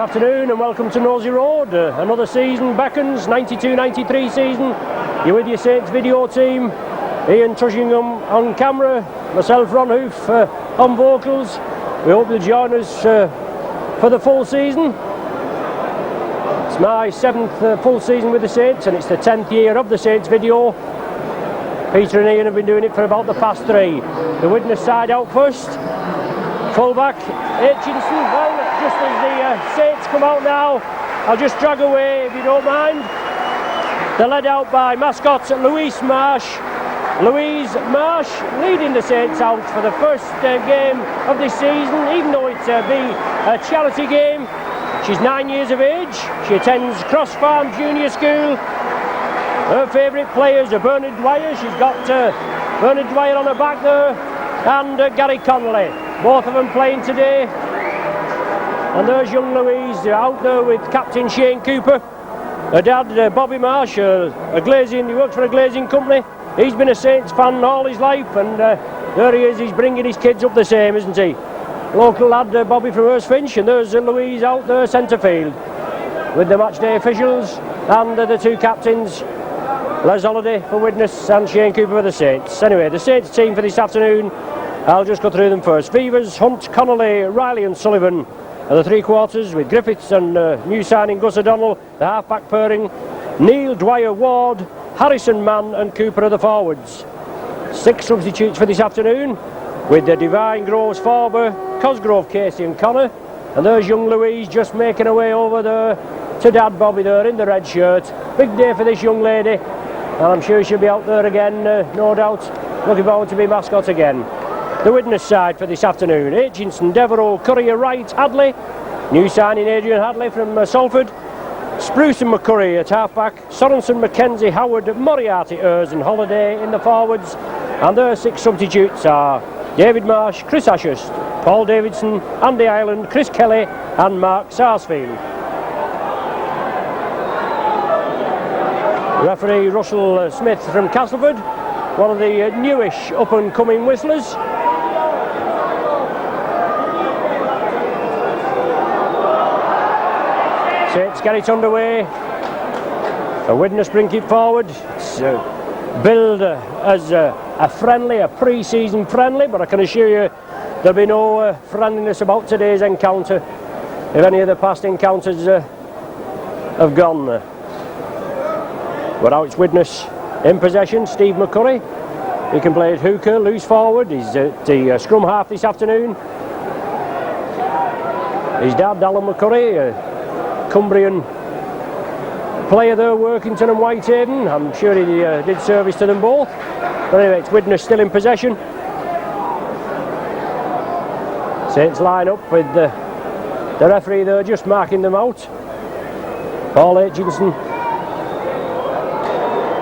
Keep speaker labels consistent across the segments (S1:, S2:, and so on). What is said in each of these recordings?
S1: afternoon and welcome to Nosey Road. Another season beckons, 92-93 season. You're with your Saints video team. Ian Tushingham on camera, myself Ron Hoof on vocals. We hope you'll join us for the full season. It's my 7th full season with the Saints and it's the 10th year of the Saints video. Peter and Ian have been doing it for about the past 3. The Widnes side out first. Fullback Aitchinson. Well, just as the Saints come out now, I'll just drag away if you don't mind. They're led out by mascot Louise Marsh. Louise Marsh leading the Saints out for the first game of this season, even though it's be a charity game. She's 9 years of age. She attends Cross Farm Junior School. Her favourite players are Bernard Dwyer. She's got Bernard Dwyer on her back there and Gary Connolly. Both of them playing today. And there's young Louise out there with Captain Shane Cooper. Her dad, Bobby Marsh, a glazing, he works for a glazing company. He's been a Saints fan all his life and there he is, he's bringing his kids up the same, isn't he? Local lad, Bobby from Hurstfinch, and there's Louise out there centre field with the matchday officials and the two captains, Les Holiday for Widnes and Shane Cooper for the Saints. Anyway, the Saints team for this afternoon, I'll just go through them first. Vivers, Hunt, Connolly, Riley and Sullivan are the 3 quarters, with Griffiths and new signing Gus O'Donnell, the half-back pairing. Neil, Dwyer, Ward, Harrison, Mann and Cooper are the forwards. 6 substitutes for this afternoon, with the Divine, Groves, Farber, Cosgrove, Casey and Connor. And there's young Louise just making her way over there to Dad Bobby there in the red shirt. Big day for this young lady, and I'm sure she'll be out there again, no doubt. Looking forward to be mascot again. The Widnes side for this afternoon: Aitchinson, Devereux, Currier, Wright, Hadley. New signing Adrian Hadley from Salford. Spruce and McCurry at half-back. Sorensen, McKenzie, Howard, Moriarty, Ers and Holiday in the forwards. And their 6 substitutes are David Marsh, Chris Ashurst, Paul Davidson, Andy Ireland, Chris Kelly and Mark Sarsfield. Referee Russell Smith from Castleford, one of the newish up-and-coming whistlers. Saints get it underway. A Widnes bring it forward. It's billed as a friendly, a pre-season friendly, but I can assure you there'll be no friendliness about today's encounter if any of the past encounters have gone. But now it's Widnes in possession. Steve McCurry, he can play at hooker, loose forward. He's at the scrum half this afternoon. His dad, Alan McCurry, Cumbrian player there, Workington and Whitehaven. I'm sure he did service to them both. But anyway, it's Widnes still in possession. Saints line up with the referee there just marking them out. Paul Aitchinson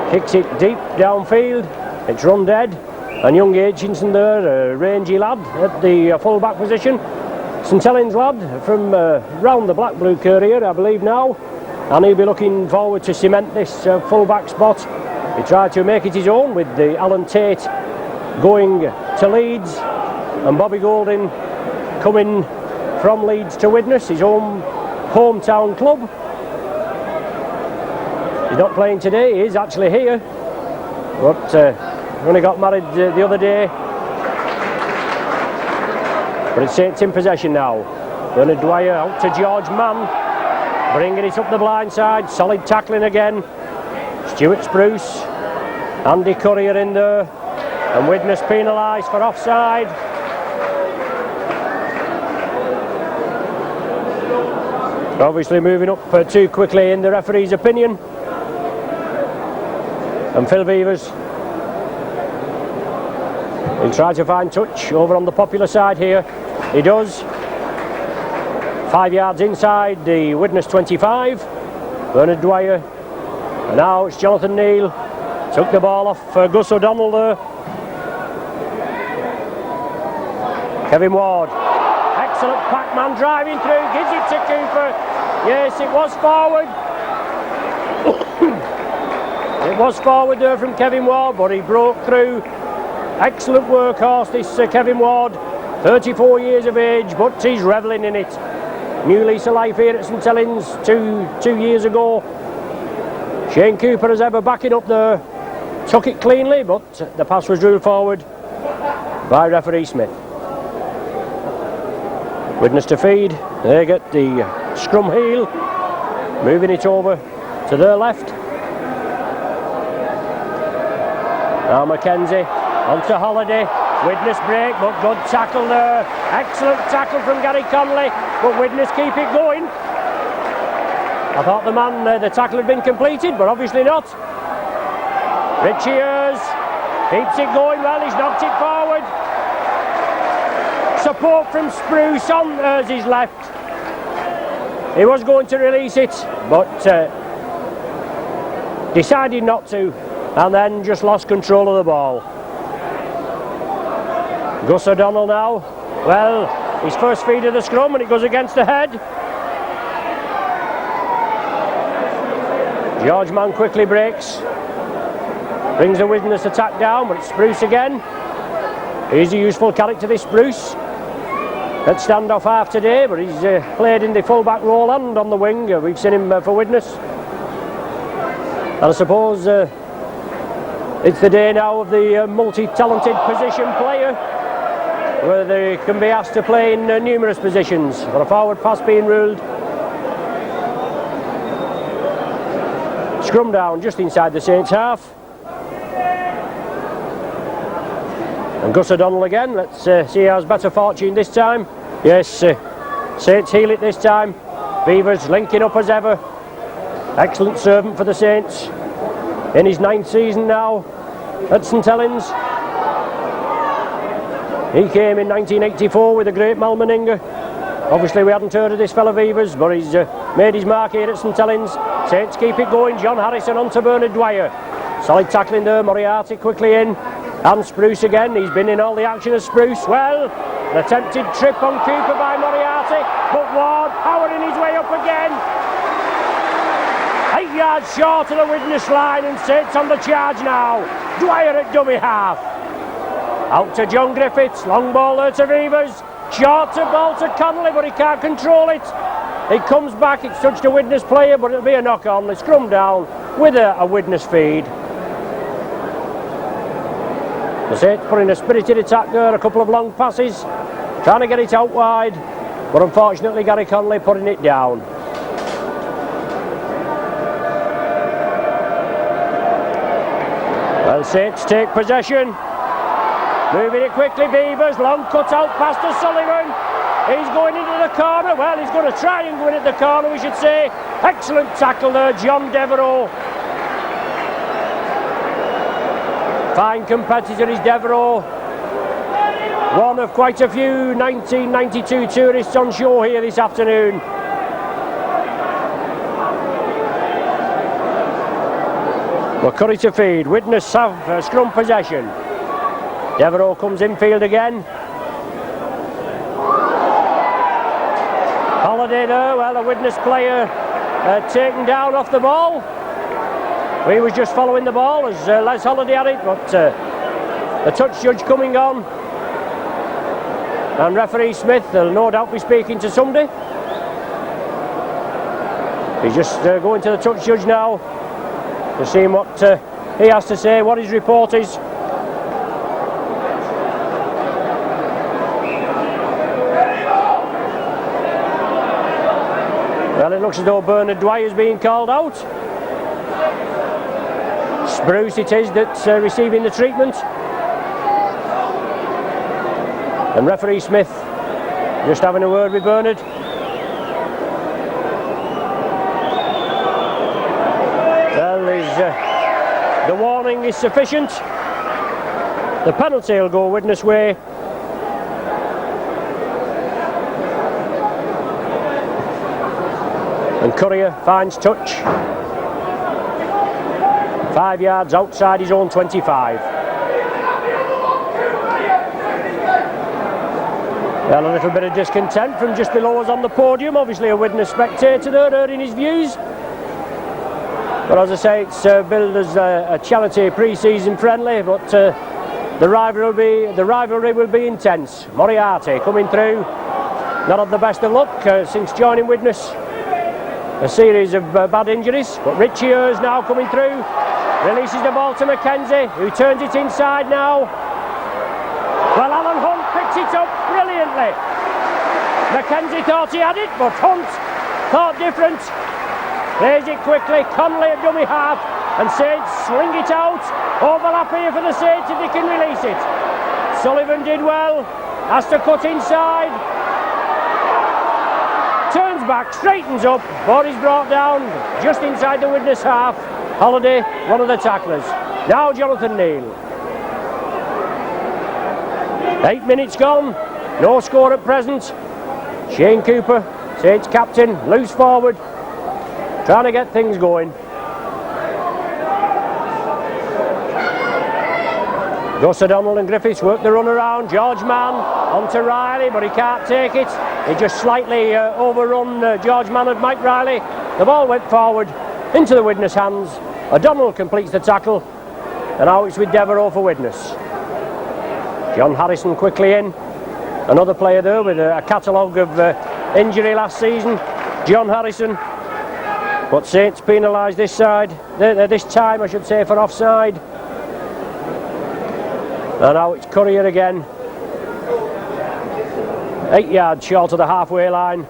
S1: kicks it deep downfield. It's run dead. And young Aitchinson there, a rangy lad at the full-back position. St Helens lad from round the Black-Blue Courier, I believe now, and he'll be looking forward to cement this full-back spot. He tried to make it his own with the Alan Tate going to Leeds and Bobby Golding coming from Leeds to Widnes, his hometown club. He's not playing today, he is actually here, but when he got married the other day. But it's Saints in possession now. Bernard Dwyer out to George Mann, bringing it up the blind side. Solid tackling again. Stuart Spruce, Andy Currier in there, and Widnes penalised for offside. Obviously moving up too quickly in the referee's opinion. And Phil Vivers, he'll try to find touch over on the Popular side here. He does. 5 yards inside the Widnes 25. Bernard Dwyer. And now it's Jonathan Neal. Took the ball off Gus O'Donnell there. Kevin Ward. Excellent Pac-Man driving through. Gives it to Cooper. Yes, it was forward. It was forward there from Kevin Ward, but he broke through. Excellent workhorse, this Kevin Ward. 34 years of age, but he's revelling in it. new lease of life here at St Helens two years ago. Shane Cooper as ever backing up there, took it cleanly, but the pass was ruled forward by referee Smith. Widnes to feed, they get the scrum heel, moving it over to their left. Now Mackenzie, onto Holiday, Widnes break, but good tackle there. Excellent tackle from Gary Conley, but Widnes keep it going. I thought the tackle had been completed, but obviously not. Richie Ayres keeps it going well, he's knocked it forward. Support from Spruce on Ayres' left. He was going to release it, but decided not to, and then just lost control of the ball. Gus O'Donnell now, well, his first feed of the scrum, and it goes against the head. George Mann quickly breaks, brings the Widnes attack down, but it's Spruce again. He's a useful character, this Spruce. At standoff half today, but he's played in the full-back role and on the wing. We've seen him for Widnes. And I suppose it's the day now of the multi-talented position player, where they can be asked to play in numerous positions. For a forward pass being ruled. Scrum down just inside the Saints half. And Gus O'Donnell again, let's see who has better fortune this time. Yes, Saints heel it this time. Beavers linking up as ever. Excellent servant for the Saints. In his 9th season now at St Helens. He came in 1984 with the great Mal Meninga. Obviously we hadn't heard of this fella Beavers, but he's made his mark here at St Helens. Saints keep it going, John Harrison onto Bernard Dwyer. Solid tackling there, Moriarty quickly in. And Spruce again, he's been in all the action of Spruce. Well, an attempted trip on Cooper by Moriarty, but Ward powering his way up again. 8 yards short of the Widnes line, and Saints on the charge now. Dwyer at dummy half. Out to John Griffiths, long ball there to Reavers. Short to ball to Connolly, but he can't control it. It comes back, it's touched a Widnes player, but it'll be a knock on. They scrum down with a Widnes feed. The Saints putting a spirited attack there, a couple of long passes, trying to get it out wide, but unfortunately Gary Conley putting it down. Well, Saints take possession, moving it quickly, Beavers, long cut out pass to Sullivan. He's going into the corner, well he's going to try and go in at the corner we should say. Excellent tackle there, John Devereux. Fine competitor is Devereux. One of quite a few 1992 tourists on show here this afternoon. Well, Curry to feed. Widnes have scrum possession. Devereux comes infield again. Holiday there, well a Widnes player taken down off the ball. He was just following the ball as Les Holiday had it, but the touch judge coming on. And referee Smith will no doubt be speaking to somebody. He's just going to the touch judge now to see what he has to say, what his report is. Well, it looks as though Bernard Dwyer is being called out. Spruce it is that's receiving the treatment. And referee Smith just having a word with Bernard. Well, the warning is sufficient. The penalty will go Widnes way. And Courier finds touch. 5 yards outside his own 25. Well, a little bit of discontent from just below us on the podium. Obviously a Widnes spectator there hearing his views. But as I say, it's billed as a charity pre-season friendly, but the rivalry will be intense. Moriarty coming through. not had the best of luck since joining Widnes. A series of bad injuries, but Richie Ayres now coming through. Releases the ball to Mackenzie, who turns it inside now. Well, Alan Hunt picks it up brilliantly. Mackenzie thought he had it, but Hunt thought different. Plays it quickly, Connolly at dummy half, and Saints sling it out. Overlap here for the Saints if they can release it. Sullivan did well, has to cut inside. Turns back, straightens up, ball is brought down just inside the Widnes half. Holiday, one of the tacklers. Now Jonathan Neal. 8 minutes gone, no score at present. Shane Cooper, Saints captain, loose forward, trying to get things going. Gus O'Donnell and Griffiths work the run around. George Mann onto Riley, but he can't take it. He just slightly overrun George Mann and Mike Riley. The ball went forward into the Widnes hands. O'Donnell completes the tackle, and now it's with Devereux for Widnes. John Harrison quickly in. Another player there with a catalogue of injury last season. John Harrison. But Saints penalised this side, this time I should say, for offside. And now it's Courier again. 8 yards short of the halfway line.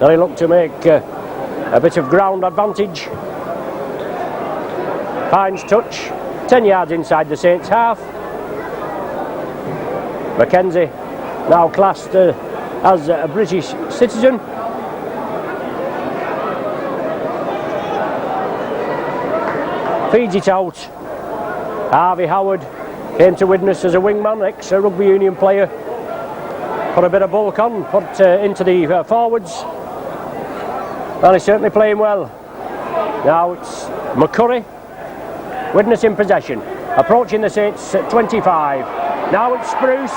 S1: Now he looked to make a bit of ground advantage. Pines touch, 10 yards inside the Saints half. Mackenzie, now classed as a British citizen. Feeds it out. Harvey Howard came to Widnes as a wingman, ex-rugby union player. Put a bit of bulk on, put into the forwards. And he's certainly playing well. Now it's McCurry. Widnes in possession, approaching the Saints at 25. Now it's Spruce.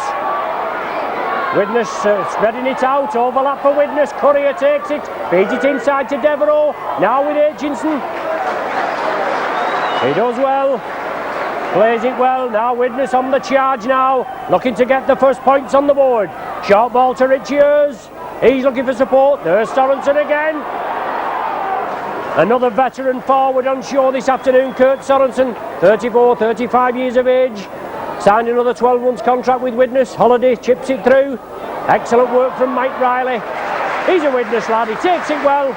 S1: Widnes spreading it out, overlap for Widnes. Courier takes it, feeds it inside to Devereux. Now with Aitchinson. He does well, plays it well. Now Widnes on the charge now, looking to get the first points on the board. Short ball to Richie Ayres. He's looking for support. There's Sorensen again. Another veteran forward on show this afternoon, Kurt Sorensen, 34, 35 years of age. Signed another 12 months contract with Widnes. Holiday chips it through. Excellent work from Mike Riley. He's a Widnes lad, he takes it well.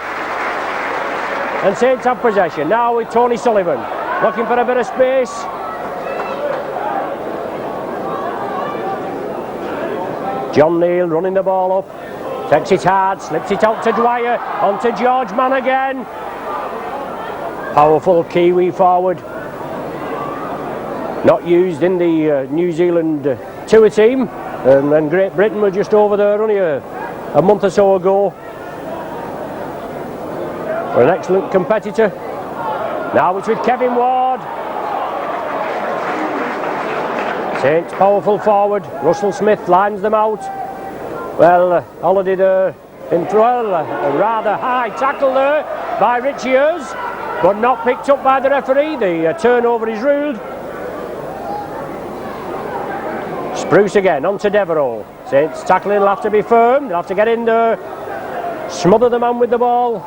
S1: And Saints have possession. Now with Tony Sullivan, looking for a bit of space. John Neal running the ball up. Takes it hard, slips it out to Dwyer. On to George Mann again. Powerful Kiwi forward. Not used in the New Zealand tour team, and Great Britain were just over there only a month or so ago. We're an excellent competitor. Now it's with Kevin Ward. Saints powerful forward. Russell Smith lines them out. Well, Holiday there in trouble. A rather high tackle there by Richie Ayres, but not picked up by the referee. The turnover is ruled. Spruce again, on to Devereux. Saints tackling will have to be firm, they'll have to get in there, smother the man with the ball.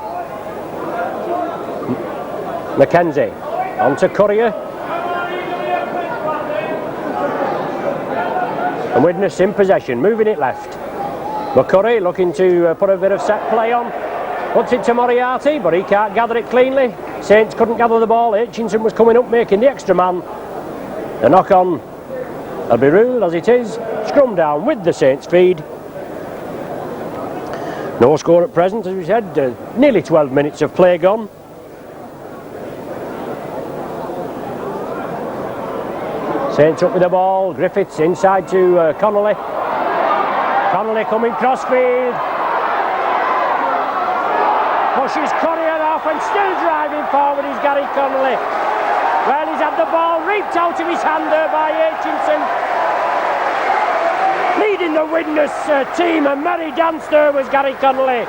S1: Mackenzie, on to Courier. And Widnes in possession, moving it left. McCurry looking to put a bit of set play on. Puts it to Moriarty, but he can't gather it cleanly. Saints couldn't gather the ball. Aitchinson was coming up, making the extra man. The knock on will be ruled as it is. Scrum down with the Saints feed. No score at present, as we said. Nearly 12 minutes of play gone. Saints up with the ball. Griffiths inside to Connolly. Connolly coming crossfield. Pushes Courier off and still driving forward is Gary Connolly. Well, he's had the ball reaped out of his hand there by Aitchinson. Leading the Widnes team, a merry dance there was Gary Connolly.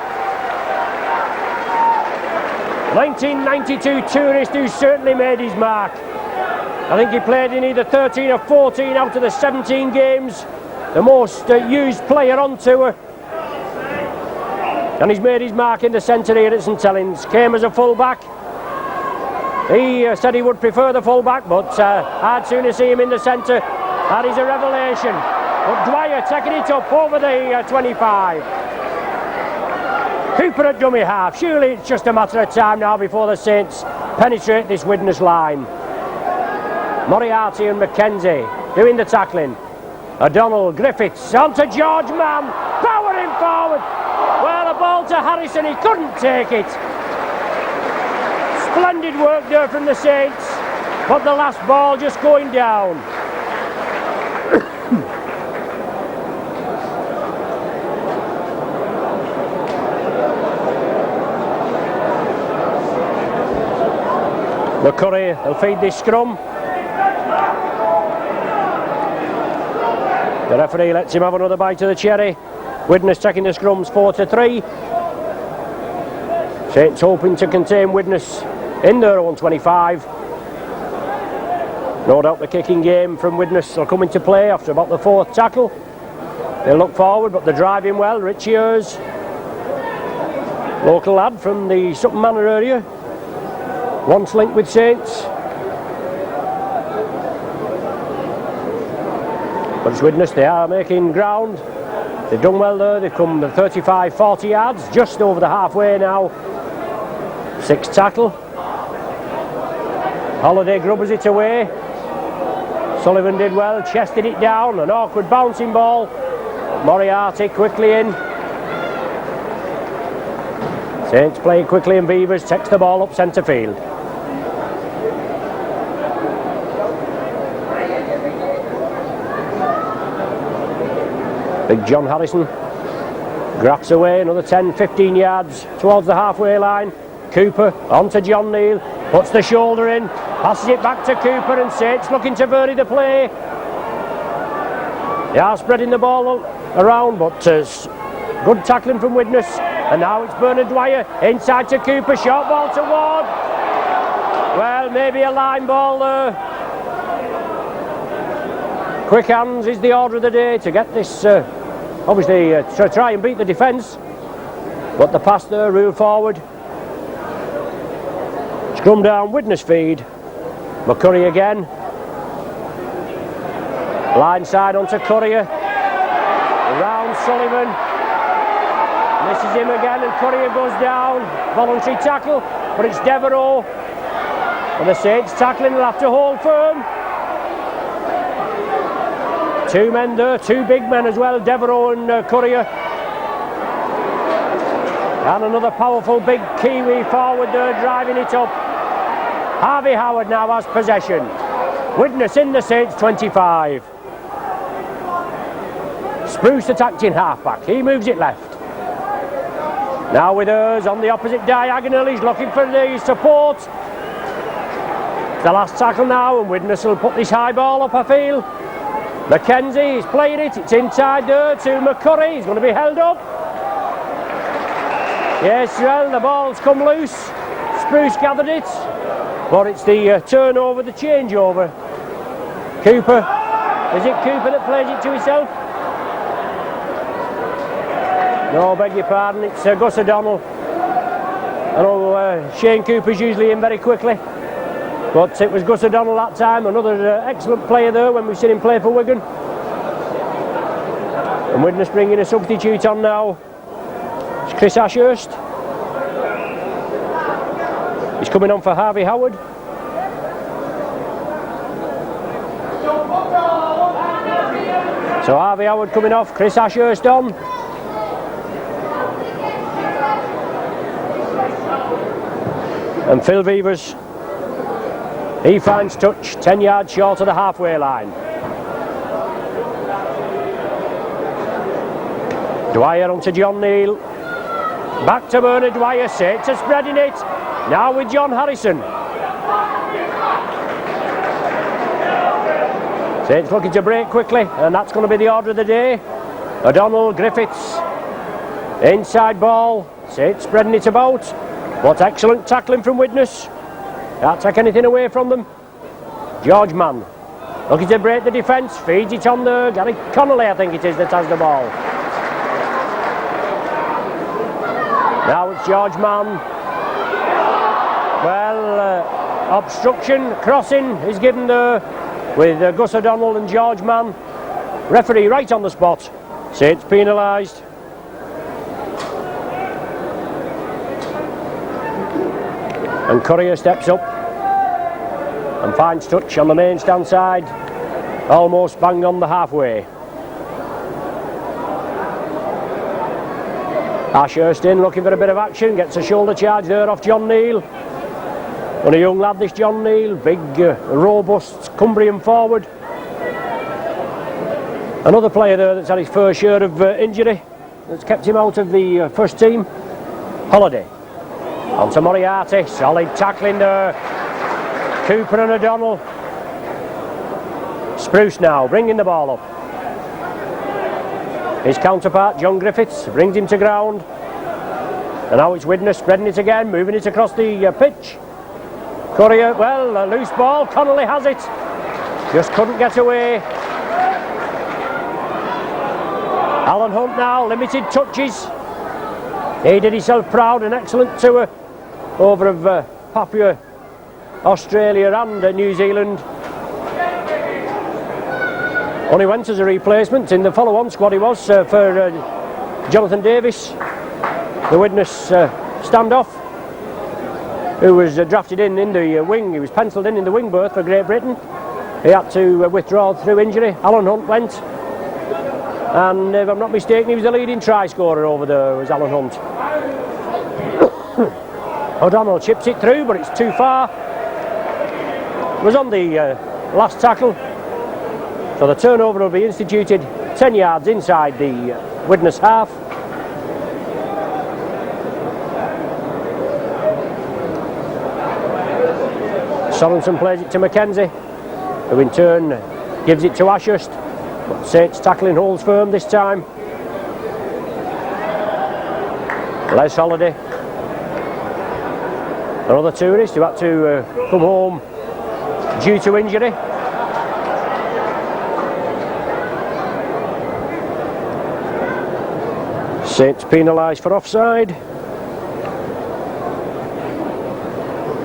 S1: 1992 tourist who certainly made his mark. I think he played in either 13 or 14 out of the 17 games. The most used player on tour. And he's made his mark in the centre here at St Helens. Came as a full-back. He said he would prefer the full-back, but I'd sooner see him in the centre. That is a revelation. But Dwyer taking it up over the 25. Cooper at dummy half. Surely it's just a matter of time now before the Saints penetrate this Widnes line. Moriarty and Mackenzie doing the tackling. O'Donnell, Griffiths, onto George Mann, powering forward. Well, a ball to Harrison, he couldn't take it. Splendid work there from the Saints, but the last ball just going down. McCurry will feed this scrum. The referee lets him have another bite of the cherry. Widnes taking the scrums 4-3. Saints hoping to contain Widnes in their own 25. No doubt the kicking game from Widnes will come into play after about the fourth tackle. They'll look forward, but they're driving well. Richie Ears, local lad from the Sutton Manor area, once linked with Saints. But it's Widnes, they are making ground. They've done well there. They've come 35-40 yards, just over the halfway now. Sixth tackle. Holiday grubbers it away. Sullivan did well, chested it down. An awkward bouncing ball. Moriarty quickly in. Saints play quickly and Beavers takes the ball up centre field. Big John Harrison grabs away another 10-15 yards towards the halfway line. Cooper onto John Neal, puts the shoulder in, passes it back to Cooper, and Saints looking to vary the play. They are spreading the ball around, but good tackling from Widnes. And now it's Bernard Dwyer inside to Cooper, short ball to Ward. Well, maybe a line ball there. Quick hands is the order of the day to get this, obviously to try and beat the defence. But the pass there, ruled forward. Scrum down, Widnes feed. McCurry again. Line side onto Courier. Around Sullivan. Misses him again and Courier goes down. Voluntary tackle, but it's Devereaux. And the Saints tackling will have to hold firm. Two men there, two big men as well, Devereaux and Courier. And another powerful big Kiwi forward there, driving it up. Harvey Howard now has possession. Widnes in the Saints 25. Spruce attacked in half-back, he moves it left. Now with Ears on the opposite diagonal, he's looking for the support. The last tackle now, and Widnes will put this high ball up, I feel. Mackenzie is playing it, it's inside there to McCurry, he's going to be held up. Yes, well, the ball's come loose. Spruce gathered it, but it's the turnover, the changeover. Cooper, is it Cooper that plays it to himself? No, beg your pardon, it's Gus O'Donnell. I know Shane Cooper's usually in very quickly, but it was Gus O'Donnell that time, another excellent player there when we've seen him play for Wigan. And Widnes bringing a substitute on now. It's Chris Ashurst. He's coming on for Harvey Howard. So Harvey Howard coming off, Chris Ashurst on. And Phil Beavers, he finds touch, 10 yards short of the halfway line. Dwyer onto John Neal. Back to Bernard Dwyer, Saints are spreading it. Now with John Harrison. Saints looking to break quickly, and that's going to be the order of the day. O'Donnell, Griffiths, inside ball. Saints spreading it about. What excellent tackling from Widnes. Can't take anything away from them. George Mann looking to break the defence, feeds it on there. Gary Connolly, I think it is, that has the ball. Now it's George Mann. Well, obstruction, crossing is given there with Gus O'Donnell and George Mann. Referee right on the spot. Saints penalised. And Courier steps up and finds touch on the main stand side, almost bang on the halfway. Ashurst in looking for a bit of action, gets a shoulder charge there off John Neal. And a young lad, this John Neal, big, robust Cumbrian forward. Another player there that's had his fair share of injury, that's kept him out of the first team. Holiday. On to Moriarty, solid tackling there. Cooper and O'Donnell. Spruce now, bringing the ball up. His counterpart, John Griffiths, brings him to ground. And now it's Widnes spreading it again, moving it across the pitch. Courier, well, a loose ball, Connolly has it. Just couldn't get away. Alan Hunt now, limited touches. He did himself proud, an excellent tour over of Papua, Australia and New Zealand. Only went as a replacement in the follow-on squad he was for Jonathan Davis, the Widnes standoff, who was drafted in the wing. He was pencilled in the wing berth for Great Britain. He had to withdraw through injury. Alan Hunt went, and if I'm not mistaken, he was the leading try scorer over there, was Alan Hunt. O'Donnell chips it through, but it's too far. Was on the last tackle, so the turnover will be instituted 10 yards inside the Widnes half. Sorensen plays it to Mackenzie, who in turn gives it to Ashurst, but Saints tackling holds firm this time. Les Holiday, another tourist who had to come home due to injury. Saints penalised for offside.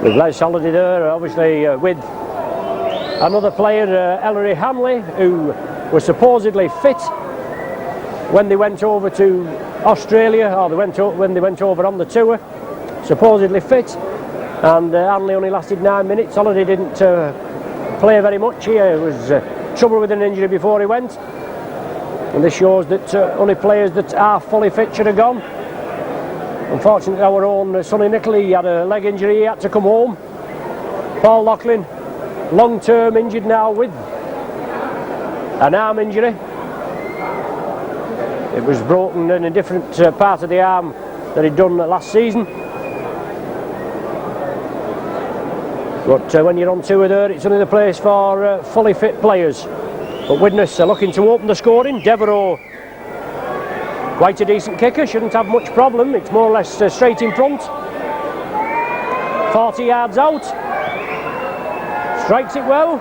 S1: With Les Holiday there, obviously with another player, Ellery Hamley, who was supposedly fit when they went over to Australia, or when they went over on the tour, supposedly fit. And Hanley only lasted 9 minutes. Holiday didn't play very much. He was trouble with an injury before he went. And this shows that only players that are fully fit should have gone. Unfortunately, our own Sonny Nickley had a leg injury, he had to come home. Paul Loughlin, long-term injured now with an arm injury. It was broken in a different part of the arm that he'd done last season. But when you're on tour there, it's only the place for fully fit players. But Widnes are looking to open the scoring. Devereux, quite a decent kicker, shouldn't have much problem. It's more or less straight in front. 40 yards out. Strikes it well,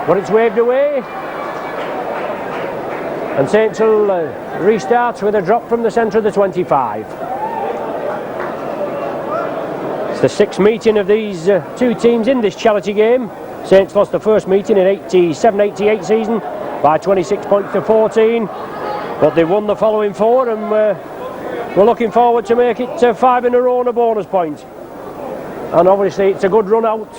S1: but it's waved away. And Saints will restart with a drop from the centre of the 25. It's the sixth meeting of these two teams in this charity game. Saints lost the first meeting in 87-88 season by 26 points to 14. But they won the following four, and we're looking forward to make it 5 in a row on a bonus point. And obviously it's a good run out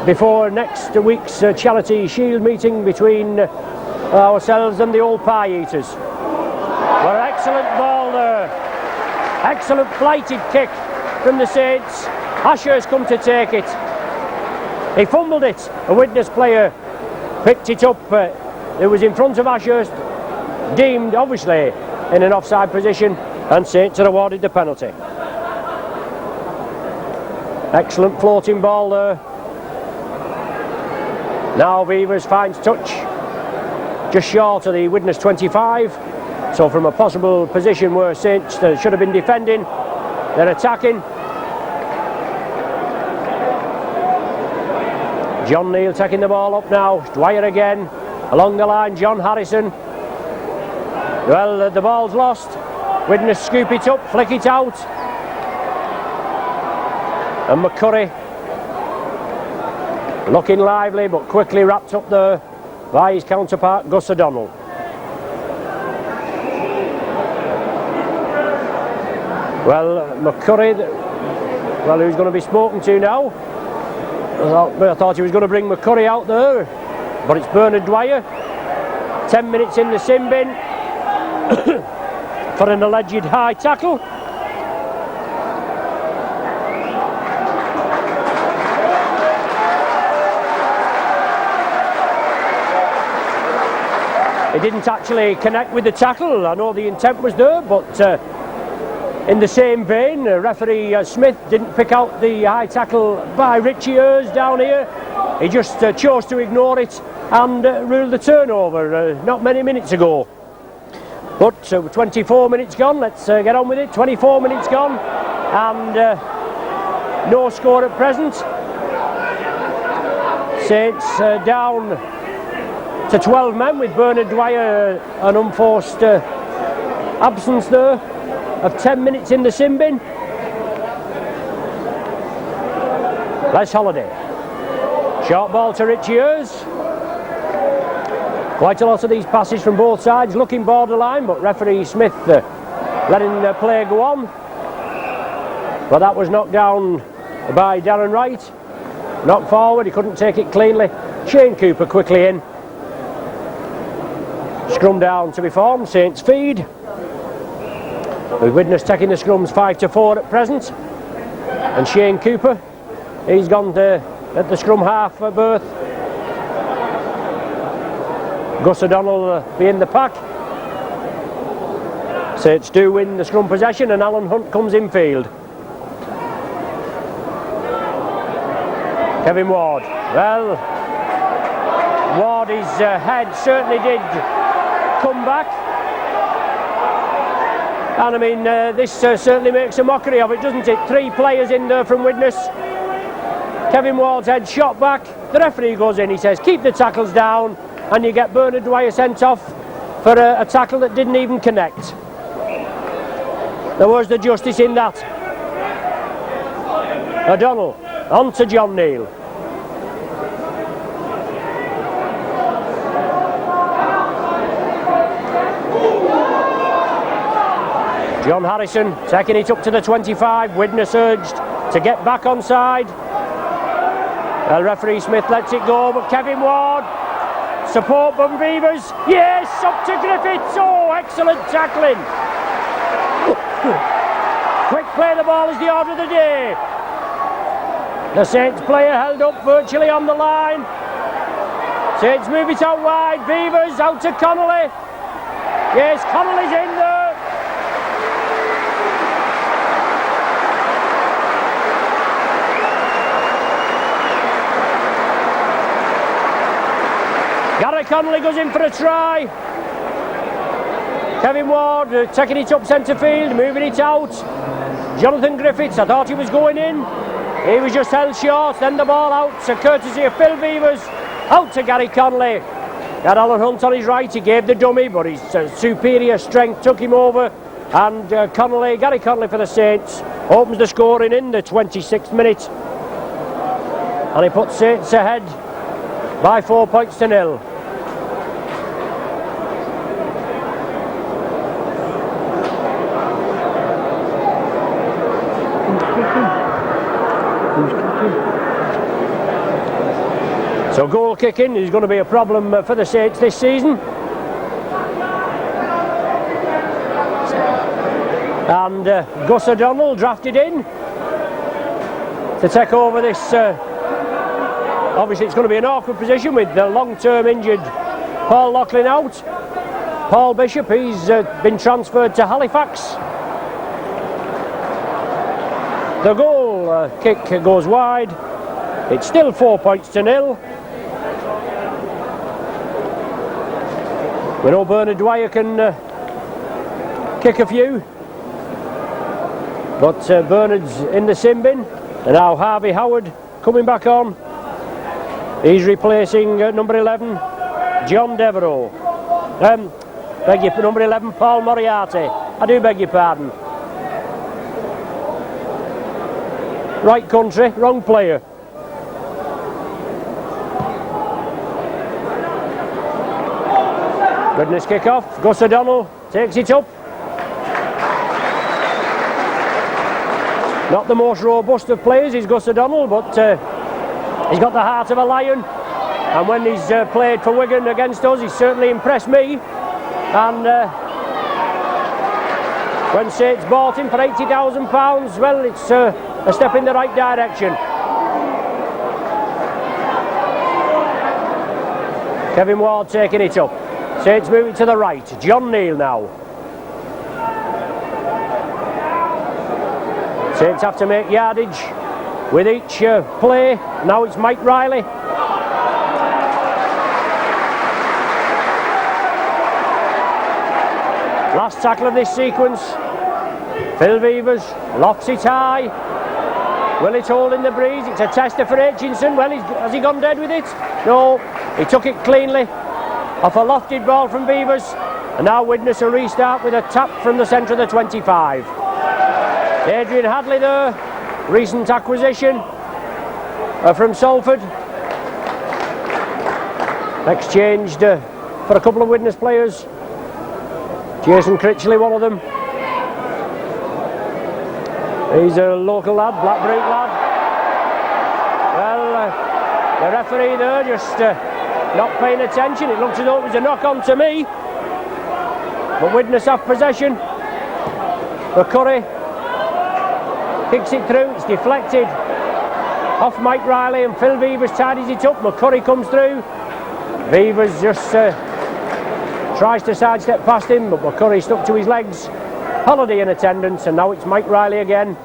S1: before next week's charity shield meeting between ourselves and the old pie eaters. Well, excellent ball there. Excellent flighted kick from the Saints. Ashurst come to take it. He fumbled it. A Widnes player picked it up. It was in front of Ashurst, deemed obviously in an offside position, and Saints are awarded the penalty. Excellent floating ball there. Now Beavers finds touch just short of the Widnes 25. So from a possible position where Saints should have been defending, they're attacking. John Neal taking the ball up now. Dwyer again. Along the line, John Harrison. Well, the ball's lost. Widnes scoop it up, flick it out. And McCurry looking lively but quickly wrapped up there by his counterpart Gus O'Donnell. Well, McCurry, well, who's going to be spoken to now? I thought he was going to bring McCurry out there, but it's Bernard Dwyer. 10 minutes in the sin bin for an alleged high tackle. He didn't actually connect with the tackle. I know the intent was there, but in the same vein, referee Smith didn't pick out the high tackle by Richie Ayres down here. He just chose to ignore it and ruled the turnover not many minutes ago. But 24 minutes gone, let's get on with it. 24 minutes gone and no score at present. Saints down to 12 men with Bernard Dwyer, an unforced absence there of 10 minutes in the sin bin. Les Holliday. Short ball to Richie Ayres. Quite a lot of these passes from both sides, looking borderline, but referee Smith letting the play go on. But that was knocked down by Darren Wright. Knocked forward, he couldn't take it cleanly. Shane Cooper quickly in. Scrum down to be formed, Saints feed. With Widnes taking the scrums 5-4 at present. And Shane Cooper, he's gone to at the scrum half berth. Gus O'Donnell be in the pack. Saints do win the scrum possession and Alan Hunt comes in field. Kevin Ward. Well, Ward, his head certainly did come back. And I mean, this certainly makes a mockery of it, doesn't it? 3 players in there from Widnes. Kevin Ward's head shot back. The referee goes in, he says, keep the tackles down, and you get Bernard Dwyer sent off for a tackle that didn't even connect. There was the justice in that. O'Donnell, on to John Neal. John Harrison taking it up to the 25. Widnes urged to get back on side. Well, referee Smith lets it go, but Kevin Ward, support from Beavers. Yes, up to Griffiths. Oh, excellent tackling. Quick play the ball is the order of the day. The Saints player held up virtually on the line. Saints move it out wide. Beavers out to Connolly. Yes, Connolly's in there. Gary Connolly goes in for a try. Kevin Ward taking it up centre field, moving it out. Jonathan Griffiths, I thought he was going in. He was just held short, then the ball out, courtesy of Phil Beavers. Out to Gary Connolly. Had Alan Hunt on his right, he gave the dummy, but his superior strength took him over. And Gary Connolly for the Saints, opens the scoring in the 26th minute. And he puts Saints ahead by 4 points to 0. So goal kicking is going to be a problem for the Saints this season. And Gus O'Donnell drafted in to take over this. Obviously it's going to be an awkward position with the long-term injured Paul Loughlin out. Paul Bishop, he's been transferred to Halifax. The goal kick goes wide. It's still 4 points to 0. We know Bernard Dwyer can kick a few, but Bernard's in the sin bin, and now Harvey Howard coming back on. He's replacing number 11, John Devereux. Number 11, Paul Moriarty. I do beg your pardon. Right country, wrong player. Widnes kick off. Gus O'Donnell takes it up. Not the most robust of players is Gus O'Donnell, but he's got the heart of a lion. And when he's played for Wigan against us, he's certainly impressed me. And when Saints bought him for £80,000, well, it's a step in the right direction. Kevin Ward taking it up. Saints moving to the right. John Neal now. Saints have to make yardage with each play. Now it's Mike Riley. Last tackle of this sequence. Phil Vevers lofts it high. Will it hold in the breeze? It's a tester for Aitchinson. Well, has he gone dead with it? No, he took it cleanly off a lofted ball from Vevers. And now Widnes a restart with a tap from the centre of the 25. Adrian Hadley there, recent acquisition from Salford. Exchanged for a couple of Widnes players. Jason Critchley, one of them. He's a local lad, Blackbrook lad. Well, the referee there just not paying attention. It looks as though it was a knock on to me. But Widnes have possession. McCurry kicks it through, it's deflected off Mike Riley, and Phil Vevers tidies it up. McCurry comes through. Vevers just tries to sidestep past him, but McCurry stuck to his legs. Holiday in attendance, and now it's Mike Riley again.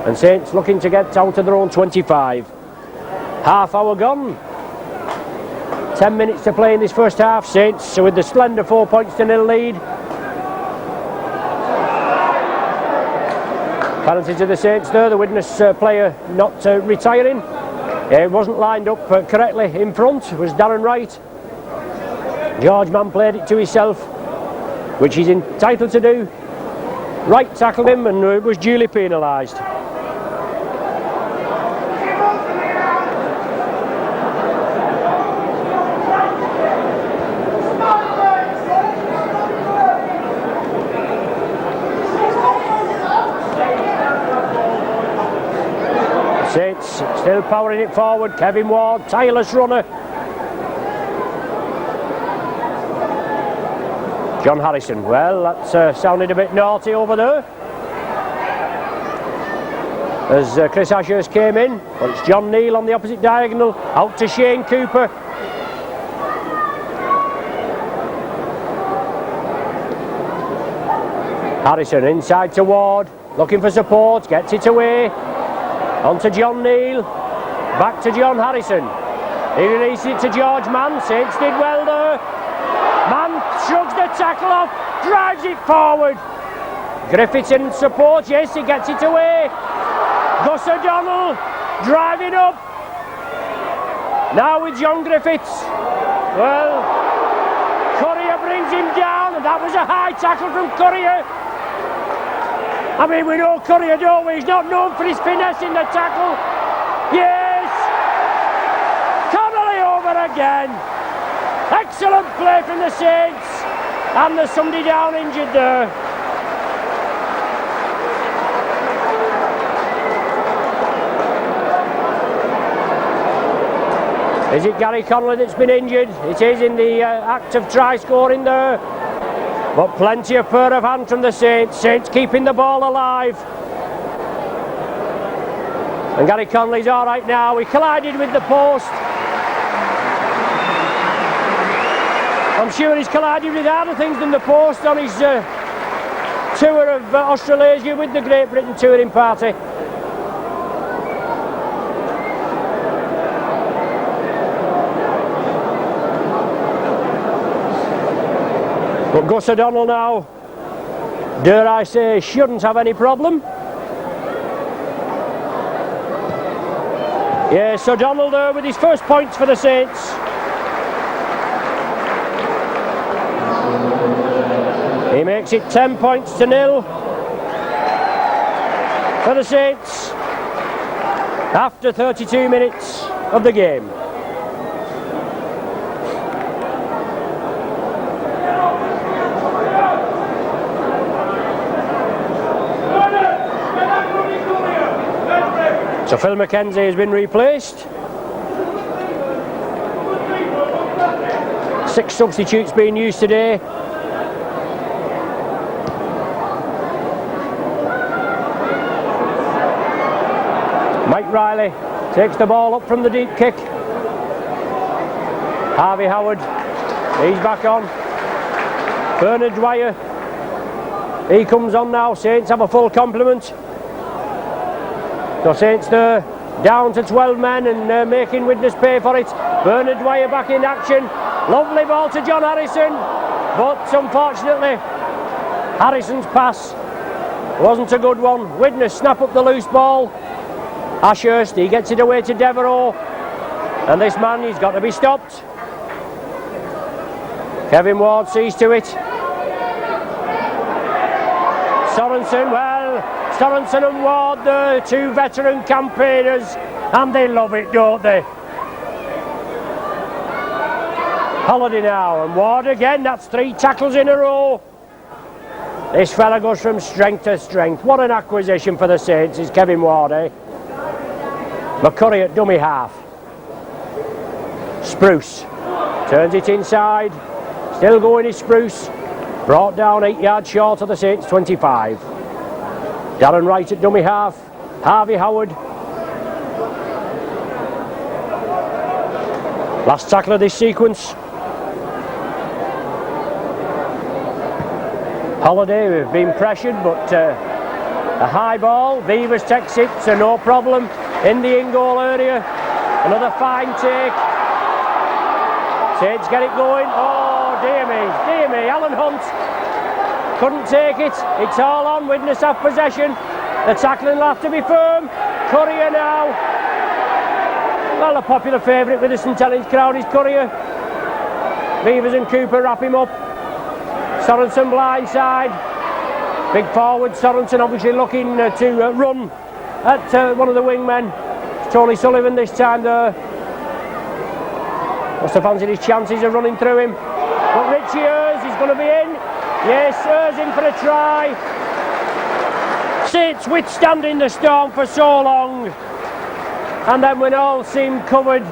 S1: And Saints looking to get out of their own 25. Half hour gone. 10 minutes to play in this first half. Saints with the slender 4 points to nil lead. Penalty to the Saints there. The Widnes player not retiring. It wasn't lined up correctly in front. It was Darren Wright. George Mann played it to himself, which he's entitled to do. Wright tackled him and was duly penalised. Saints still powering it forward. Kevin Ward, tireless runner. John Harrison, well, that's sounded a bit naughty over there as Chris Ashurst came in, but it's John Neal on the opposite diagonal, out to Shane Cooper. Harrison inside to Ward, looking for support, gets it away, on to John Neal, back to John Harrison. He released it to George Mann. Saints did well there. Mann shrugs the tackle off, drives it forward. Griffiths in support, yes, he gets it away. Gus O'Donnell driving up. Now with John Griffiths. Well, Courier brings him down, and that was a high tackle from Courier. I mean, we know Courier, don't we? He's not known for his finesse in the tackle. Yes! Connolly over again. Excellent play from the Saints. And there's somebody down injured there. Is it Gary Connolly that's been injured? It is in the act of try scoring there. But plenty of pair of hand from the Saints. Saints keeping the ball alive. And Gary Connolly's all right now. He collided with the post. I'm sure he's collided with harder things than the post on his tour of Australasia with the Great Britain touring party. But Gus O'Donnell now, dare I say, shouldn't have any problem. Yes, O'Donnell there with his first points for the Saints. He makes it 10 points to 0 for the Saints after 32 minutes of the game. So Phil McKenzie has been replaced. 6 substitutes being used today. Mike Riley takes the ball up from the deep kick. Harvey Howard, he's back on. Bernard Dwyer, he comes on now. Saints have a full complement. So Saints there, down to 12 men and making Widnes pay for it. Bernard Dwyer back in action. Lovely ball to John Harrison, but unfortunately Harrison's pass wasn't a good one. Widnes snap up the loose ball. Ashurst, he gets it away to Devereux, and this man, he's got to be stopped. Kevin Ward sees to it. Sorensen, well, Sorensen and Ward, the 2 veteran campaigners, and they love it, don't they? Holiday now, and Ward again, that's 3 tackles in a row. This fella goes from strength to strength. What an acquisition for the Saints is Kevin Ward, eh? McCurry at dummy half. Spruce turns it inside. Still going is Spruce. Brought down 8 yards short of the Saints 25. Darren Wright at dummy half. Harvey Howard. Last tackle of this sequence. Holiday, we've been pressured, but a high ball. Beavers takes it, so no problem. In the in-goal area. Another fine take. Saints get it going. Oh, dear me, Alan Hunt couldn't take it. It's all on. Widnes have possession. The tackling will have to be firm. Courier now. Well, a popular favourite with the St Helens crowd is Courier. Beavers and Cooper wrap him up. Sorensen blindside. Big forward Sorensen obviously looking to run at one of the wingmen. It's Tony Sullivan this time there. Must have fancied his chances of running through him. But Richie Ears is going to be in. Yes, Ears in for a try. Saints withstanding the storm for so long. And then when all seemed covered,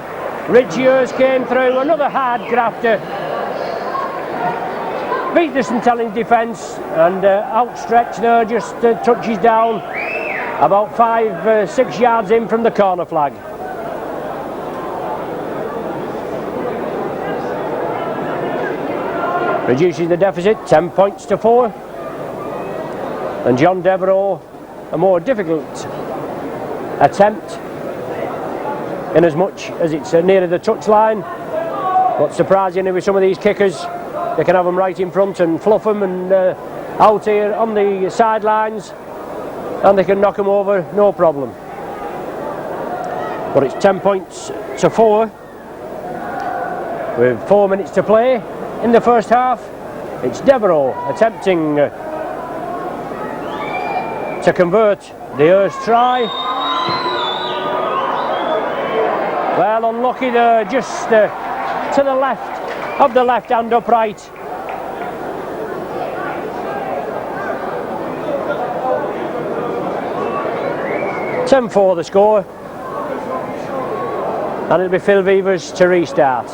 S1: Richie Ears came through. Another hard grafter. Beat the St Helens defence and outstretched there, just touches down. About 5-6 yards in from the corner flag. Reduces the deficit 10 points to 4. And John Devereux, a more difficult attempt in as much as it's nearer the touchline. But surprisingly with some of these kickers, they can have them right in front and fluff them and out here on the sidelines. And they can knock them over, no problem. But it's 10 points to 4 with 4 minutes to play in the first half. It's Devereux attempting to convert the Earth try. Well, unlucky there, just to the left of the left hand upright. (10-4) the score, and it'll be Phil Vevers to restart.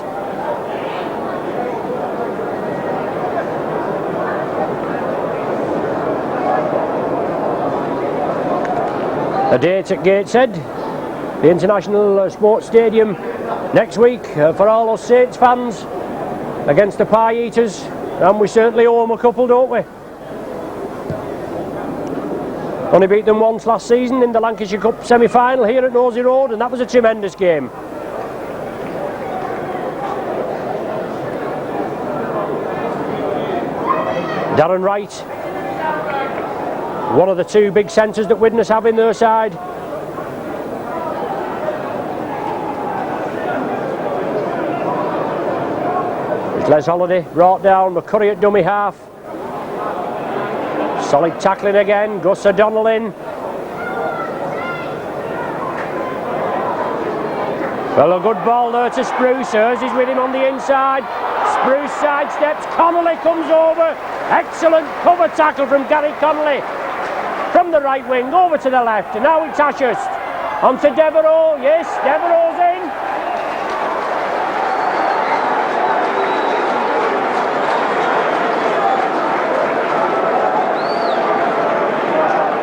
S1: A date at Gateshead, the International Sports Stadium, next week for all us Saints fans against the Pie Eaters, and we certainly owe them a couple, don't we? Only beat them once last season in the Lancashire Cup semi-final here at Nosey Road, and that was a tremendous game. Darren Wright, one of the 2 big centres that Widnes have in their side. It's Les Holiday brought down. McCurry at dummy half. Solid tackling again, Gus O'Donnell in. Well, a good ball there to Spruce. Hers is with him on the inside. Spruce sidesteps, Connolly comes over. Excellent cover tackle from Gary Connolly. From the right wing over to the left, and now it's Ashurst. On to Devereux, yes, Devereux's in.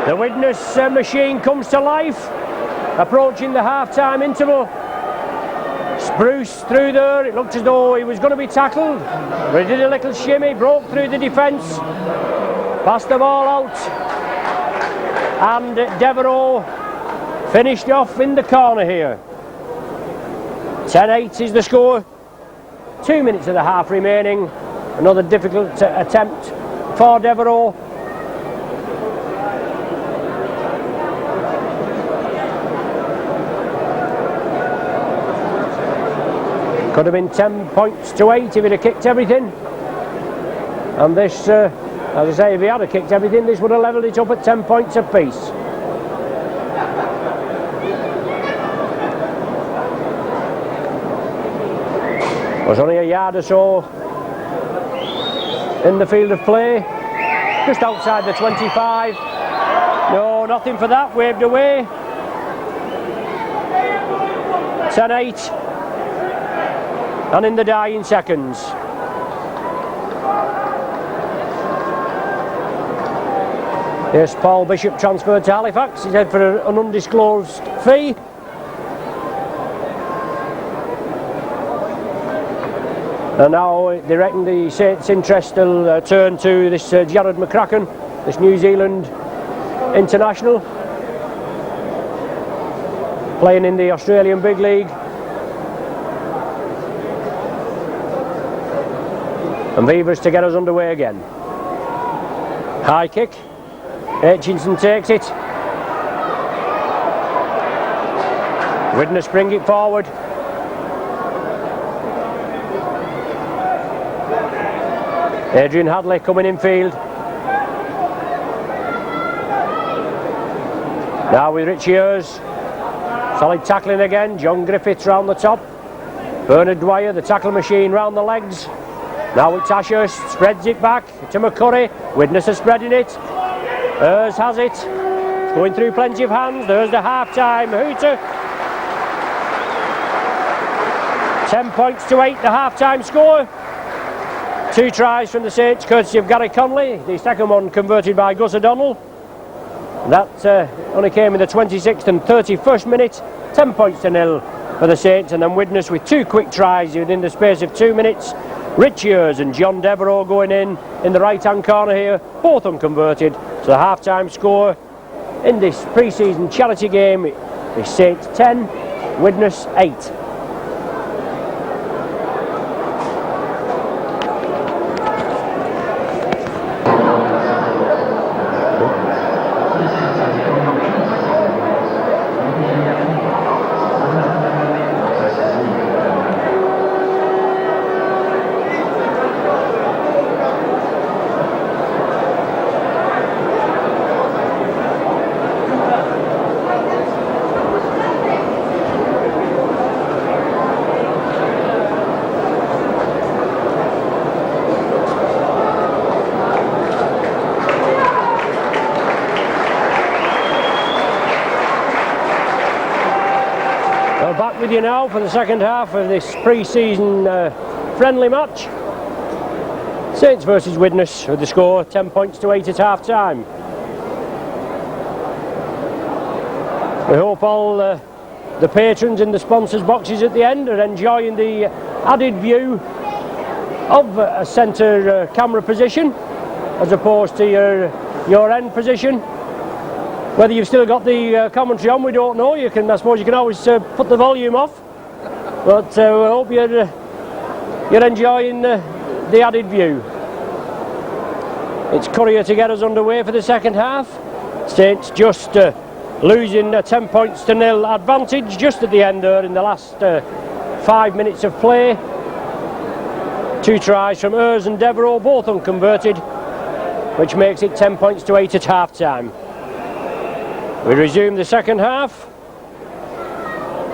S1: The Widnes machine comes to life, approaching the half-time interval. Spruce through there, it looked as though he was going to be tackled, but he did a little shimmy, broke through the defence, passed the ball out, and Devereux finished off in the corner here. 10-8 is the score, 2 minutes of the half remaining, another difficult attempt for Devereux. Could have been 10 points to 8 if he'd have kicked everything. And this, as I say, if he had have kicked everything, this would have levelled it up at 10 points apiece. There's only a yard or so in the field of play, just outside the 25. No, nothing for that, waved away. 10-8. And in the dying seconds. Yes, Paul Bishop transferred to Halifax. He's head for an undisclosed fee. And now they reckon the Saints' interest will turn to this Jared McCracken, this New Zealand international, playing in the Australian Big League. And Beavers to get us underway again. High kick. Aitchinson takes it. Widnes bring it forward. Adrian Hadley coming in field. Now with Richie Ayres. Solid tackling again. John Griffiths round the top. Bernard Dwyer, the tackle machine, round the legs. Now it's Ashurst, spreads it back to McCurry. Widnes is spreading it. Ayres has it. It's going through plenty of hands. There's the half-time hooter. 10 points to 8, the half-time score. 2 tries from the Saints, courtesy of Gary Connolly. The second one converted by Gus O'Donnell. That only came in the 26th and 31st minute. 10 points to 0 for the Saints, and then Widnes with 2 quick tries within the space of 2 minutes. Richie Ayres and John Devereux going in the right-hand corner here, both unconverted. So the half-time score in this pre-season charity game is Saints 10, Widnes 8. Back with you now for the second half of this pre-season friendly match. Saints versus Widnes with the score 10 points to 8 at half-time. We hope all the patrons in the sponsors boxes at the end are enjoying the added view of a centre camera position as opposed to your end position. Whether you've still got the commentary on, we don't know. I suppose you can always put the volume off. But we hope you're enjoying the added view. It's Courier to get us underway for the second half. Saints just losing 10 points to 0 advantage just at the end there in the last 5 minutes of play. 2 tries from Ayres and Devereux, both unconverted. which makes it 10 points to 8 at half time. We resume the second half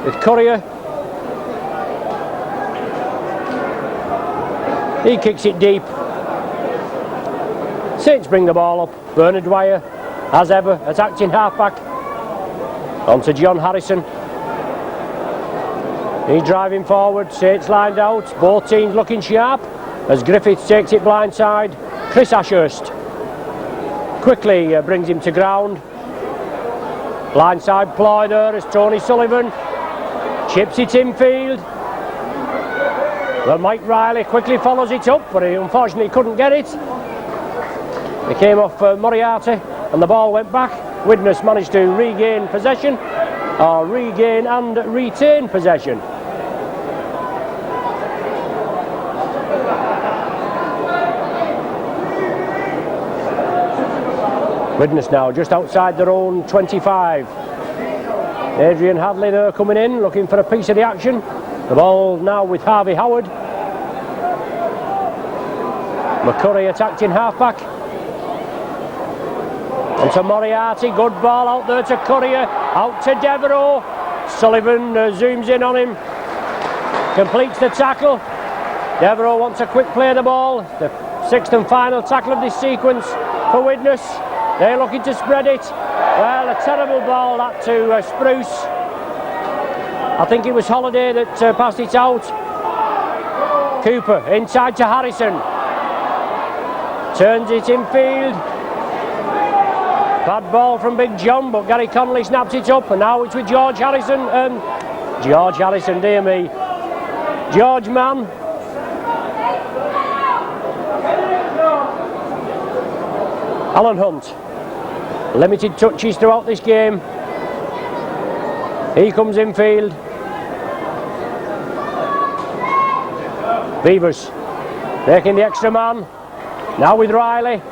S1: with Courier. He kicks it deep. Saints bring the ball up. Bernard Dwyer, as ever, attacked in half-back. On to John Harrison. He's driving forward. Saints lined out. Both teams looking sharp as Griffiths takes it blindside. Chris Ashurst quickly brings him to ground. Blindside ploy there as Tony Sullivan chips it infield. Well, Mike Riley quickly follows it up, but he unfortunately couldn't get it. It came off Moriarty and the ball went back. Widnes managed to regain possession, or regain and retain possession. Widnes now just outside their own 25. Adrian Hadley there coming in, looking for a piece of the action. The ball now with Harvey Howard. McCurry attacked in half-back. And to Moriarty, good ball out there to Courier, out to Devereux. Sullivan zooms in on him, completes the tackle. Devereux wants a quick play of the ball. The sixth and final tackle of this sequence for Widnes. They're looking to spread it. Well, a terrible ball that to Spruce. I think it was Holiday that passed it out. Cooper inside to Harrison. Turns it infield. Bad ball from Big John, but Gary Connolly snaps it up, and now it's with George Harrison. George Harrison, dear me. George man. Alan Hunt. Limited touches throughout this game. He comes infield. Beavers taking the extra man. Now with Riley.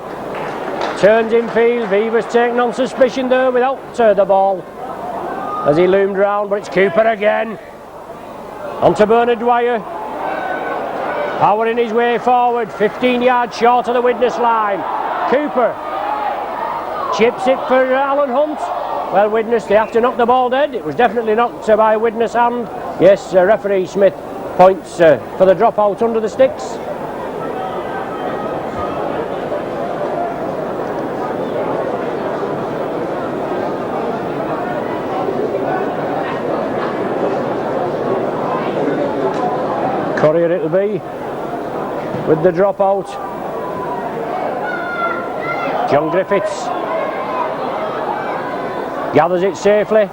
S1: Turns infield. Beavers taking on suspicion there without the ball as he loomed round, but it's Cooper again. On to Bernard Dwyer. Powering his way forward. 15 yards short of the Widnes line. Cooper chips it for Alan Hunt. Well, Widnes, they have to knock the ball dead. It was definitely knocked by a Widnes hand. Yes, referee Smith points for the dropout under the sticks. Courier it'll be with the dropout. John Griffiths gathers it safely.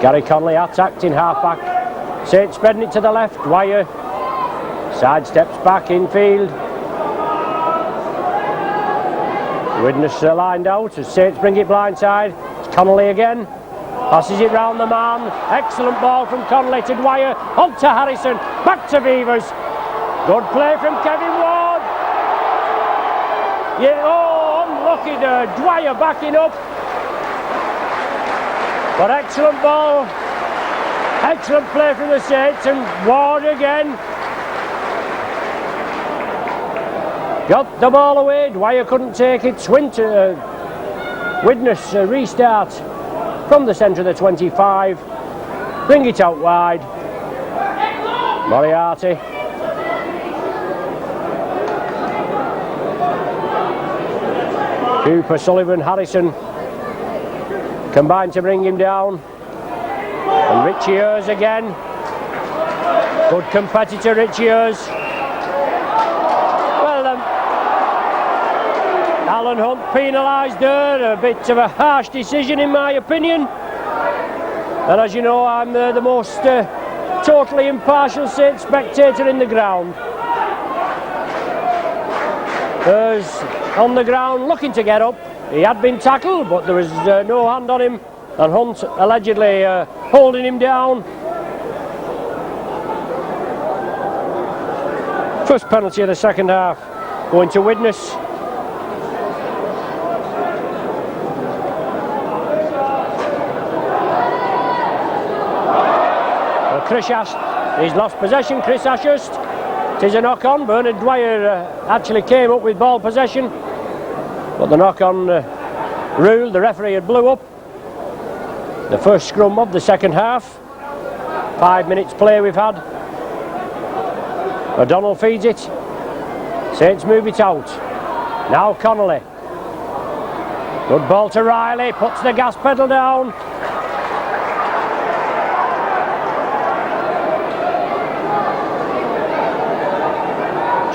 S1: Gary Connolly attacked in half-back. Saints spreading it to the left. Dwyer sidesteps back infield. Widnes lined out as Saints bring it blindside. It's Connolly again. Passes it round the man. Excellent ball from Connolly to Dwyer. On to Harrison. Back to Beavers. Good play from Kevin Ward. Yeah, oh, unlucky there. Dwyer backing up. But excellent ball. Excellent play from the Saints, and Ward again. Got the ball away. Dwyer couldn't take it. Widnes restart from the centre of the 25. Bring it out wide. Moriarty. Cooper, Sullivan, Harrison combined to bring him down. And Richie Ayres again. Good competitor, Richie Ayres. Well, Alan Hunt penalised there. A bit of a harsh decision in my opinion. And as you know, I'm the most totally impartial Saints spectator in the ground. Ayres on the ground looking to get up. He had been tackled, but there was no hand on him, and Hunt allegedly holding him down. First penalty of the second half going to Widnes. Chris Ashurst, he's lost possession. Chris Ashurst It is a knock-on. Bernard Dwyer actually came up with ball possession, but the knock-on rule the referee had blew up. The first scrum of the second half. 5 minutes play we've had. O'Donnell feeds it. Saints move it out. Now Connolly. Good ball to Riley. Puts the gas pedal down.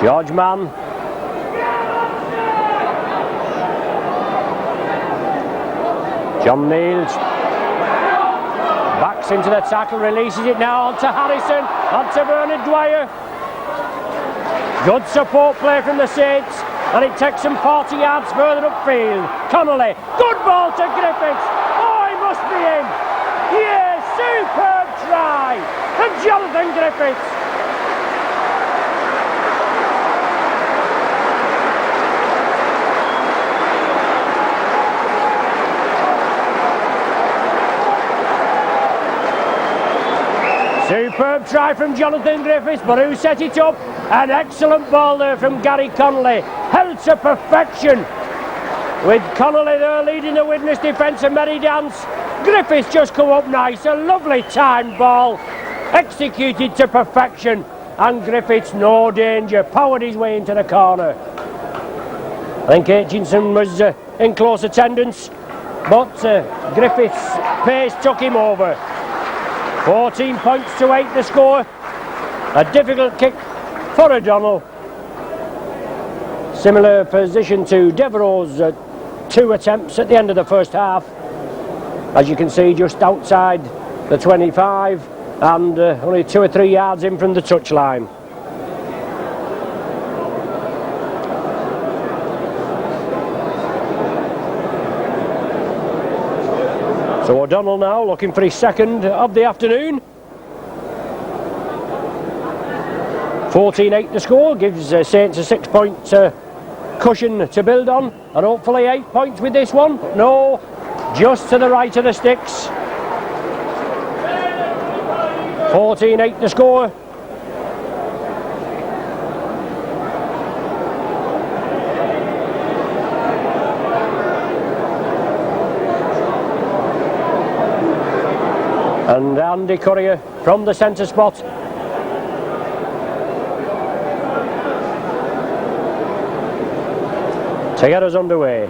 S1: George Mann. John Neal backs into the tackle, releases it now onto Harrison, onto Bernard Dwyer. Good support play from the Saints, and it takes them 40 yards further upfield. Connolly, good ball to Griffiths. Oh, he must be in. Yes, superb try from Jonathan Griffiths. Superb try from Jonathan Griffiths, but who set it up? An excellent ball there from Gary Connolly, held to perfection. With Connolly there leading the Widnes defence and merry dance. Griffiths just come up nice, a lovely timed ball, executed to perfection, and Griffiths no danger, powered his way into the corner. I think Aitchinson was in close attendance, but Griffiths' pace took him over. 14 points to 8 the score. A difficult kick for O'Donnell. Similar position to Devereux's 2 attempts at the end of the first half. As you can see, just outside the 25 and only 2 or 3 yards in from the touchline. So O'Donnell now looking for his second of the afternoon. 14-8 the score, gives Saints a 6-point cushion to build on, and hopefully 8 points with this one. But no, just to the right of the sticks. 14-8 the score. And Andy Courier from the centre spot. To get us underway.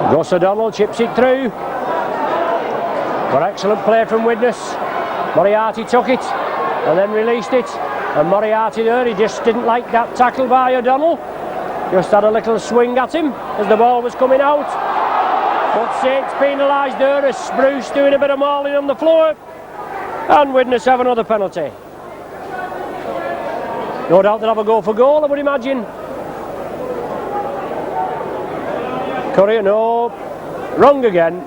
S1: Gus O'Donnell chips it through. But excellent play from Widnes. Moriarty took it and then released it. And Moriarty there, he just didn't like that tackle by O'Donnell. Just had a little swing at him as the ball was coming out. But Saints penalised there as Spruce doing a bit of mauling on the floor. And Widnes have another penalty. No doubt they'll have a go for goal, I would imagine. Courier, no. Wrong again.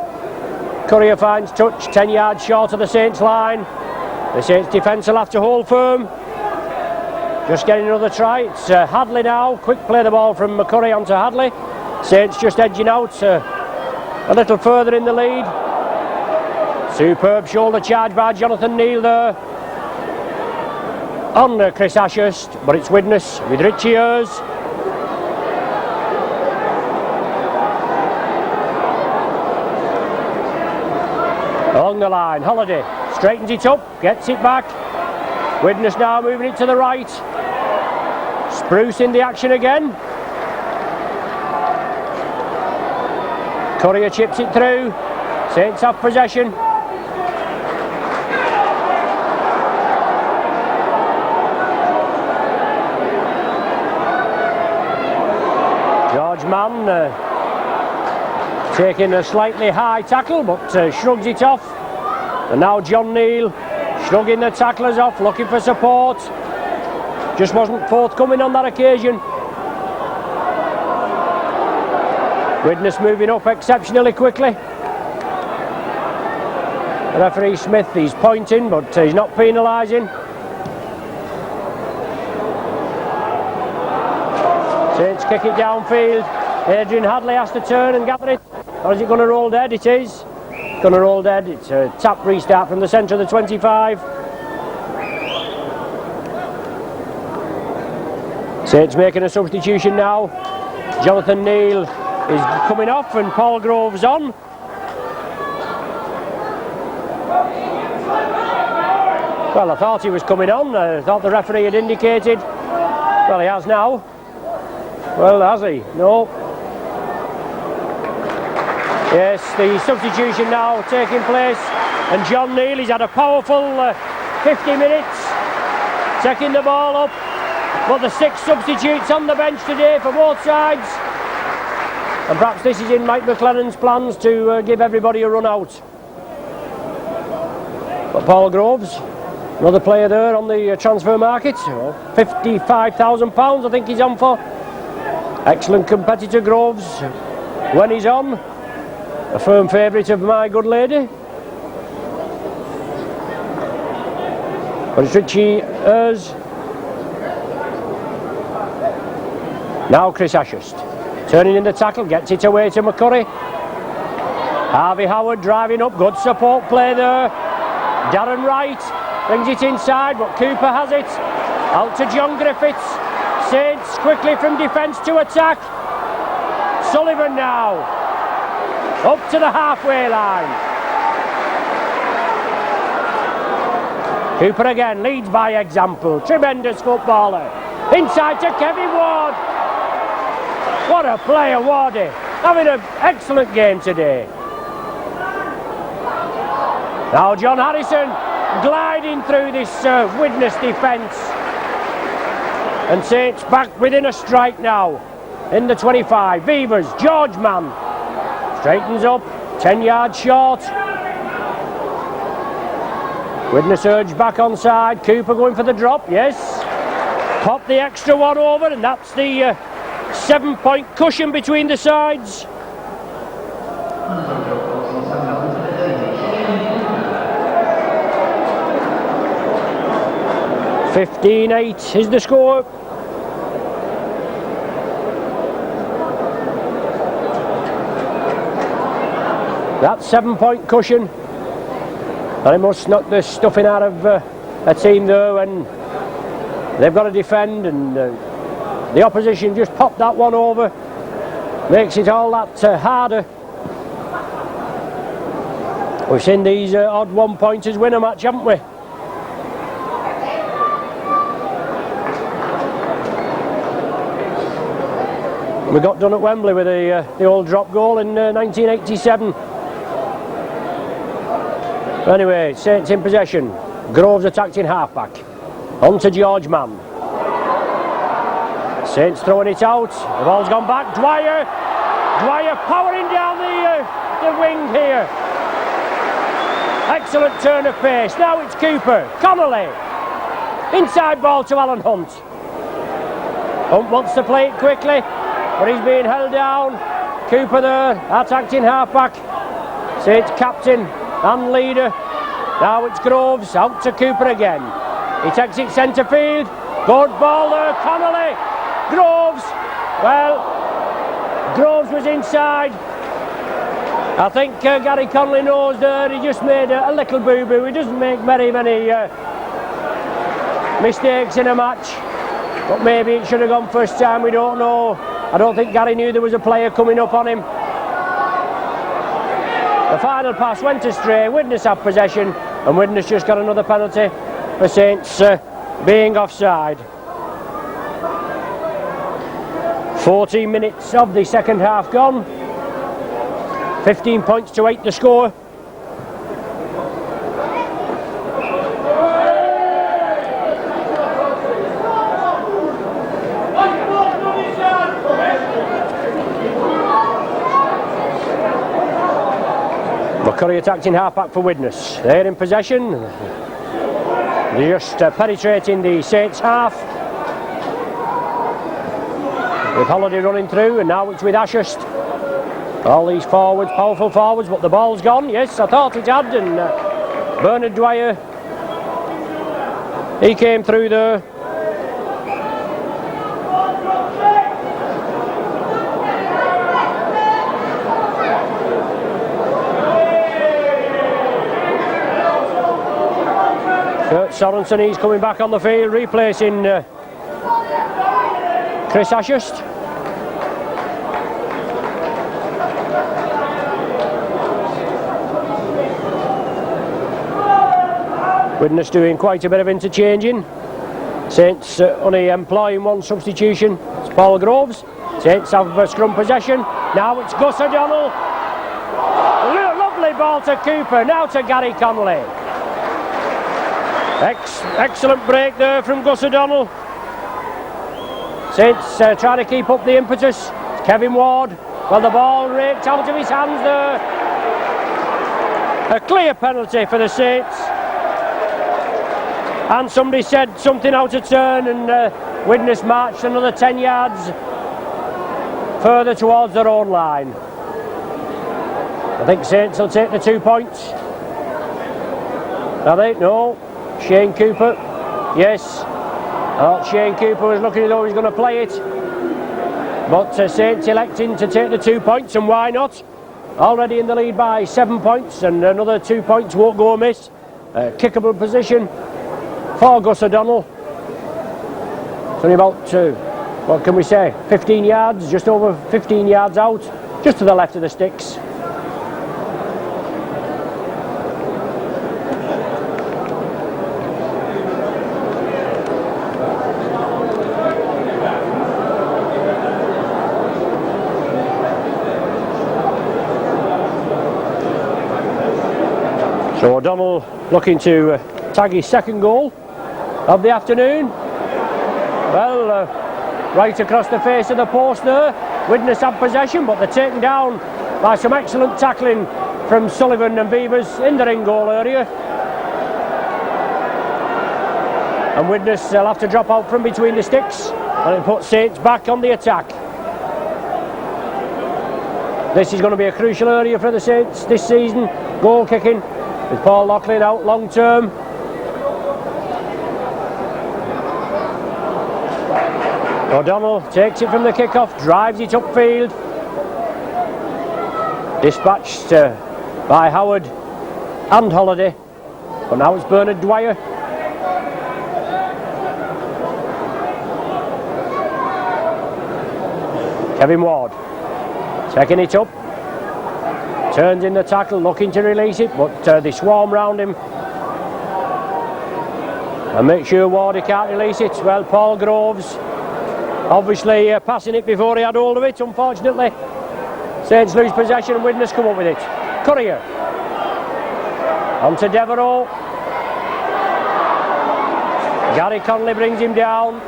S1: Courier finds touch, 10 yards short of the Saints line. The Saints defence will have to hold firm. Just getting another try. It's Hadley now. Quick play the ball from McCurry onto Hadley. Saints just edging out a little further in the lead. Superb shoulder charge by Jonathan Neal there on Chris Ashurst, but it's Widnes with Richie Ayres. Along the line, Holiday straightens it up, gets it back. Widnes now moving it to the right. Spruce in the action again. Courier chips it through. Saints have possession. George Mann taking a slightly high tackle, but shrugs it off. And now John Neal shrugging the tacklers off, looking for support. Just wasn't forthcoming on that occasion. Widnes moving up exceptionally quickly. Referee Smith, he's pointing, but he's not penalising. Saints kick it downfield. Adrian Hadley has to turn and gather it. Or is it going to roll dead? It is. Gonna roll dead. It's a tap restart from the centre of the 25. Saints making a substitution now. Jonathan Neal is coming off and Paul Groves on. Well, I thought he was coming on. I thought the referee had indicated. Well, he has now. Well, has he? No. Yes, the substitution now taking place. And John Neal, he's had a powerful 50 minutes. Taking the ball up. But the 6 substitutes on the bench today for both sides. And perhaps this is in Mike McLennan's plans to give everybody a run out. But Paul Groves, another player there on the transfer market, £55,000 I think he's on for. Excellent competitor Groves when he's on. A firm favourite of my good lady. But it's Richie Ers. Now Chris Ashurst. Turning in the tackle, gets it away to McCurry. Harvey Howard driving up, good support play there. Darren Wright brings it inside, but Cooper has it. Out to John Griffiths. Saints quickly from defence to attack. Sullivan now. Up to the halfway line. Cooper again, leads by example. Tremendous footballer. Inside to Kevin Ward. What a player, Wardy. Having an excellent game today. Now John Harrison gliding through this Widnes defence. And Saints back within a strike now. In the 25. Beavers, George Mann. Straightens up, 10 yards short. Widnes urge back onside. Cooper going for the drop, yes. Pop the extra one over, and that's the 7-point cushion between the sides. (15-8) is the score. That 7-point cushion, and it must knock the stuffing out of a team there when they've got to defend, and the opposition just popped that one over. Makes it all that harder. We've seen these odd one-pointers win a match, haven't we? We got done at Wembley with the old drop goal in 1987. Anyway, Saints in possession. Groves attacked in half-back. On to George Mann. Saints throwing it out. The ball's gone back. Dwyer powering down the wing here. Excellent turn of pace. Now it's Cooper. Connolly. Inside ball to Alan Hunt. Hunt wants to play it quickly, but he's being held down. Cooper there, attacked in half-back. Saints captain and leader. Now it's Groves, out to Cooper again. He takes it centre field. Good ball there, Connolly. Groves. Well, Groves was inside. I think Gary Connolly knows there. He just made a little boo-boo. He doesn't make many mistakes in a match. But maybe it should have gone first time, we don't know. I don't think Gary knew there was a player coming up on him. The final pass went astray. Widnes have possession, and Widnes just got another penalty for Saints being offside. 14 minutes of the second half gone. 15 points to 8 the score. McCurry attacked in half-back for Widnes. They're in possession. They're just penetrating the Saints half. With Holiday running through, and now it's with Ashurst. All these forwards, powerful forwards, but the ball's gone. Yes, I thought it had, and Bernard Dwyer, he came through there. Kurt Sorensen, he's coming back on the field, replacing Chris Ashurst. Widnes doing quite a bit of interchanging. Saints only employing one substitution. It's Paul Groves. Saints have scrum possession. Now it's Gus O'Donnell. Lovely ball to Cooper. Now to Gary Connolly. Excellent break there from Gus O'Donnell. Saints trying to keep up the impetus. It's Kevin Ward. Well, the ball raked out of his hands there. A clear penalty for the Saints. And somebody said something out of turn, and Widnes marched another 10 yards further towards their own line. I think Saints will take the 2 points. Are they? No. Shane Cooper. Yes. Shane Cooper was looking as though he was going to play it. But Saints electing to take the 2 points, and why not? Already in the lead by 7 points, and another 2 points won't go amiss. Kickable position for Gus O'Donnell. It's only about, what can we say, 15 yards, just over 15 yards out, just to the left of the sticks. So O'Donnell looking to tag his second goal of the afternoon. Well, right across the face of the post there. Widnes have possession, but they're taken down by some excellent tackling from Sullivan and Beavers in the ring goal area. And Widnes will have to drop out from between the sticks, and it puts Saints back on the attack. This is going to be a crucial area for the Saints this season. Goal kicking with Paul Loughlin out long term. O'Donnell takes it from the kick-off, drives it upfield. Dispatched by Howard and Holiday. But now it's Bernard Dwyer. Kevin Ward taking it up. Turns in the tackle, looking to release it, but they swarm round him. And make sure Wardy can't release it. Well, Paul Groves obviously passing it before he had hold of it, unfortunately. Saints lose possession and Widnes come up with it. Courier. On to Devereux. Gary Connolly brings him down.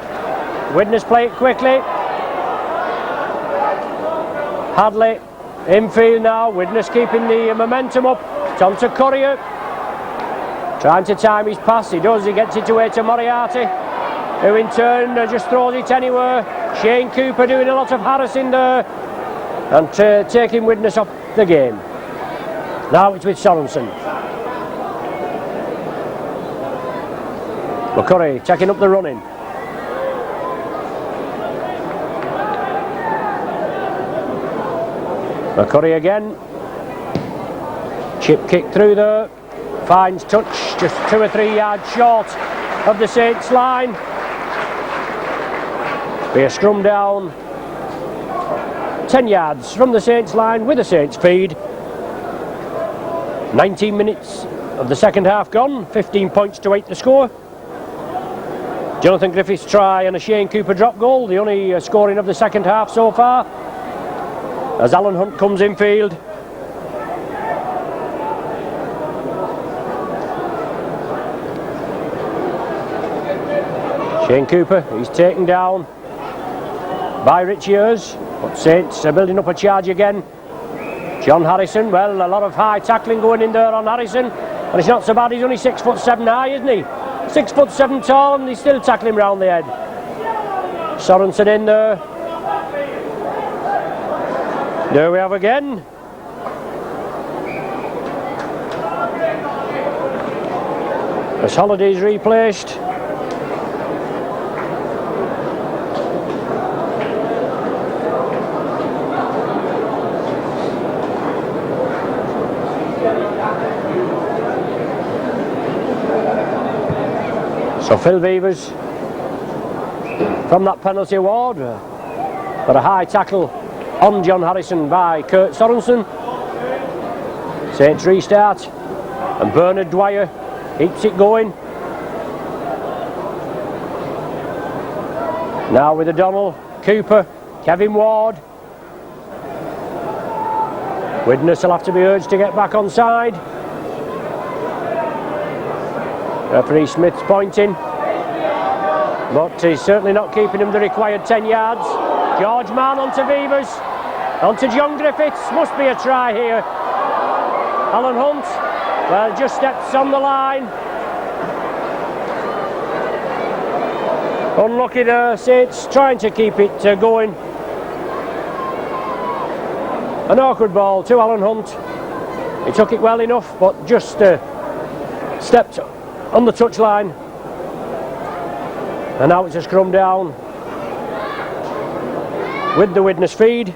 S1: Widnes play it quickly. Hadley infield now. Widnes keeping the momentum up. It's on to Courier. Trying to time his pass. He does. He gets it away to Moriarty, who in turn just throws it anywhere. Shane Cooper doing a lot of harassing there and taking Widnes off the game. Now it's with Sorensen. McCurry taking up the running. McCurry again. Chip kick through there. Finds touch, just 2 or 3 yards short of the Saints line. Be a scrum down 10 yards from the Saints line with a Saints feed. 19 minutes of the second half gone, 15 points to 8 the score. Jonathan Griffith's try and a Shane Cooper drop goal, the only scoring of the second half so far, as Alan Hunt comes infield. Shane Cooper, he's taken down by Richie Ayres, but Saints are building up a charge again. John Harrison, well, a lot of high tackling going in there on Harrison, and it's not so bad. He's only 6'7" high, isn't he? 6'7" tall, and he's still tackling round the head. Sorensen in there. There we have again. As Holiday's replaced. So Phil Beavers from that penalty ward, but a high tackle on John Harrison by Kurt Sorensen. Saints restart, and Bernard Dwyer keeps it going. Now with O'Donnell, Cooper, Kevin Ward. Widnes will have to be urged to get back on side. Referee Smith's pointing, but he's certainly not keeping him the required 10 yards. George Mann onto Beavers, onto John Griffiths, must be a try here. Alan Hunt, well, just steps on the line. Unlucky there, Saints trying to keep it going. An awkward ball to Alan Hunt. He took it well enough, but just stepped on the touchline. And now it's a scrum down with the Widnes feed.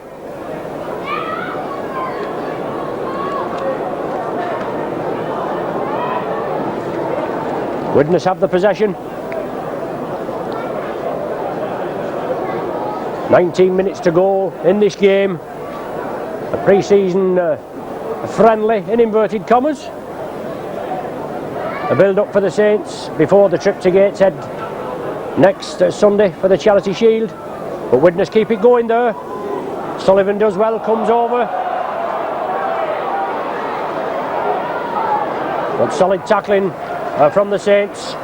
S1: Widnes have the possession. 19 minutes to go in this game. A pre-season friendly, in inverted commas. A build-up for the Saints before the trip to Gateshead next Sunday for the Charity Shield. But Widnes keep it going there. Sullivan does well, comes over. But solid tackling from the Saints.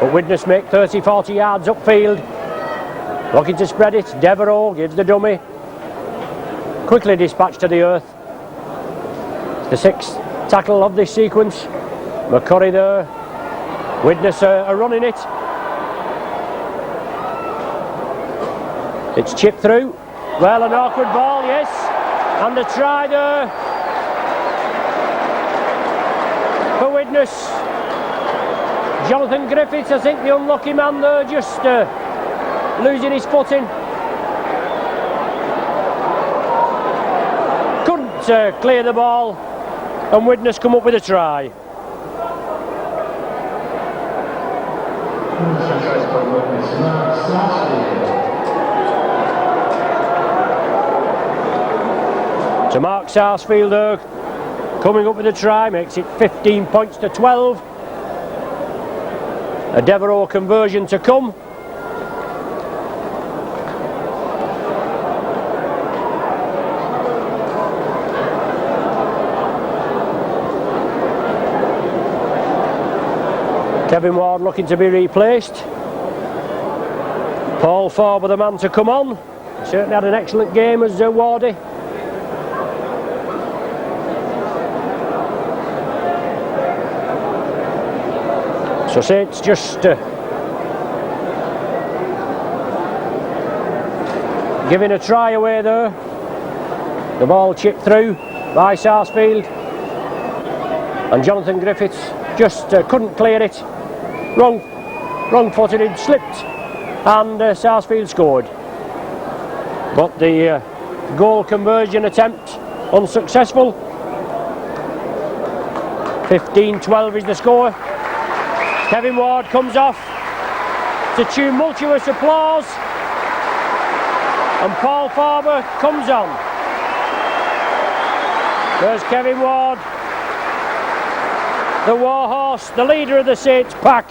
S1: But Widnes make 30-40 yards upfield. Looking to spread it. Devereux gives the dummy. Quickly dispatched to the earth. It's the sixth tackle of this sequence. McCurry there. Widnes are running it. It's chipped through. Well, an awkward ball, yes. And a try there for Widnes. Jonathan Griffiths, I think the unlucky man there, just losing his footing. Couldn't clear the ball, and Widnes come up with a try. So Mark Sarsfield coming up with a try, makes it 15 points to 12. A Devereux conversion to come. Kevin Ward looking to be replaced. Paul Farber the man to come on. Certainly had an excellent game as Wardy. So Saints just giving a try away there. The ball chipped through by Sarsfield. And Jonathan Griffiths just couldn't clear it. Wrong-footed, it slipped, and Sarsfield scored. But the goal conversion attempt unsuccessful. 15-12 is the score. Kevin Ward comes off to tumultuous applause, and Paul Farber comes on. There's Kevin Ward, the warhorse, the leader of the Saints pack.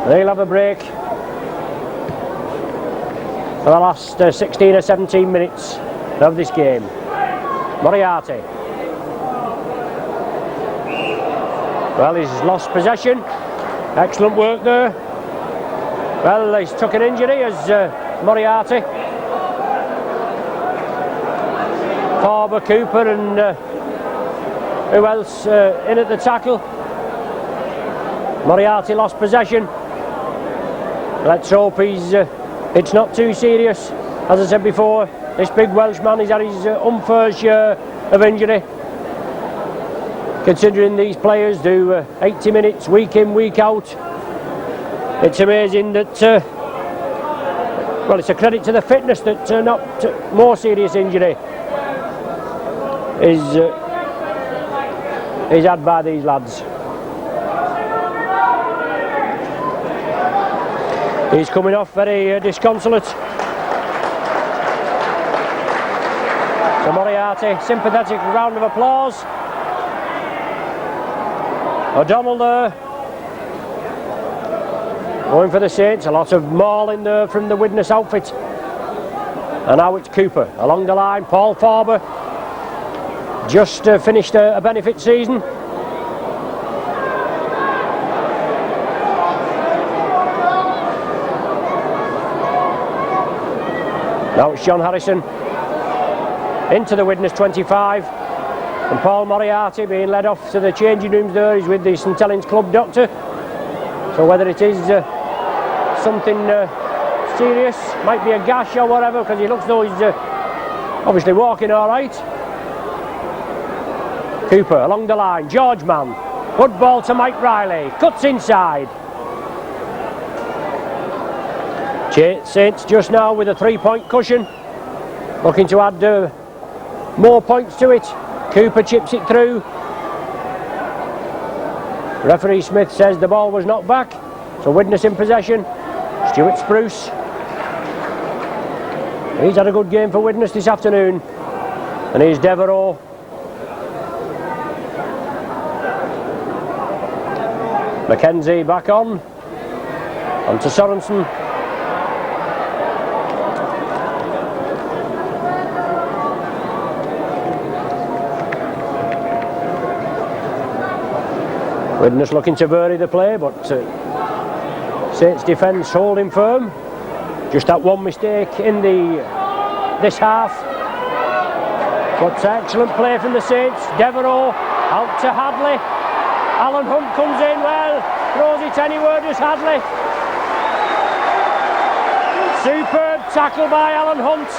S1: They'll have a break for the last 16 or 17 minutes of this game. Moriarty. Well, he's lost possession. Excellent work there. Well, he's took an injury as Moriarty. Farber, Cooper, and who else in at the tackle? Moriarty lost possession. Let's hope it's not too serious. As I said before, this big Welshman has had his unfair share of injury. Considering these players do 80 minutes week in, week out, it's amazing that, well, it's a credit to the fitness that not more serious injury. is had by these lads. He's coming off very disconsolate. So Moriarty, sympathetic round of applause. O'Donnell there, going for the Saints. A lot of mauling there from the Widnes outfit. And now it's Cooper along the line. Paul Farber just finished a benefit season. Now it's John Harrison into the Widnes 25, and Paul Moriarty being led off to the changing rooms there. He's with the St Helens club doctor. So whether it is something serious, might be a gash or whatever, because he looks though he's obviously walking all right. Cooper along the line, George Mann, good ball to Mike Riley, cuts inside. Saints just now with a 3-point cushion, looking to add more points to it. Cooper chips it through. Referee Smith says the ball was knocked back, so Widnes in possession. Stuart Spruce, he's had a good game for Widnes this afternoon. And here's Devereux. Mackenzie back on to Sorensen. Widnes looking to vary the play, but Saints defence holding firm. Just that one mistake in this half. But excellent play from the Saints. Devereux out to Hadley. Alan Hunt comes in well, throws it anywhere, does Hadley. Superb tackle by Alan Hunt.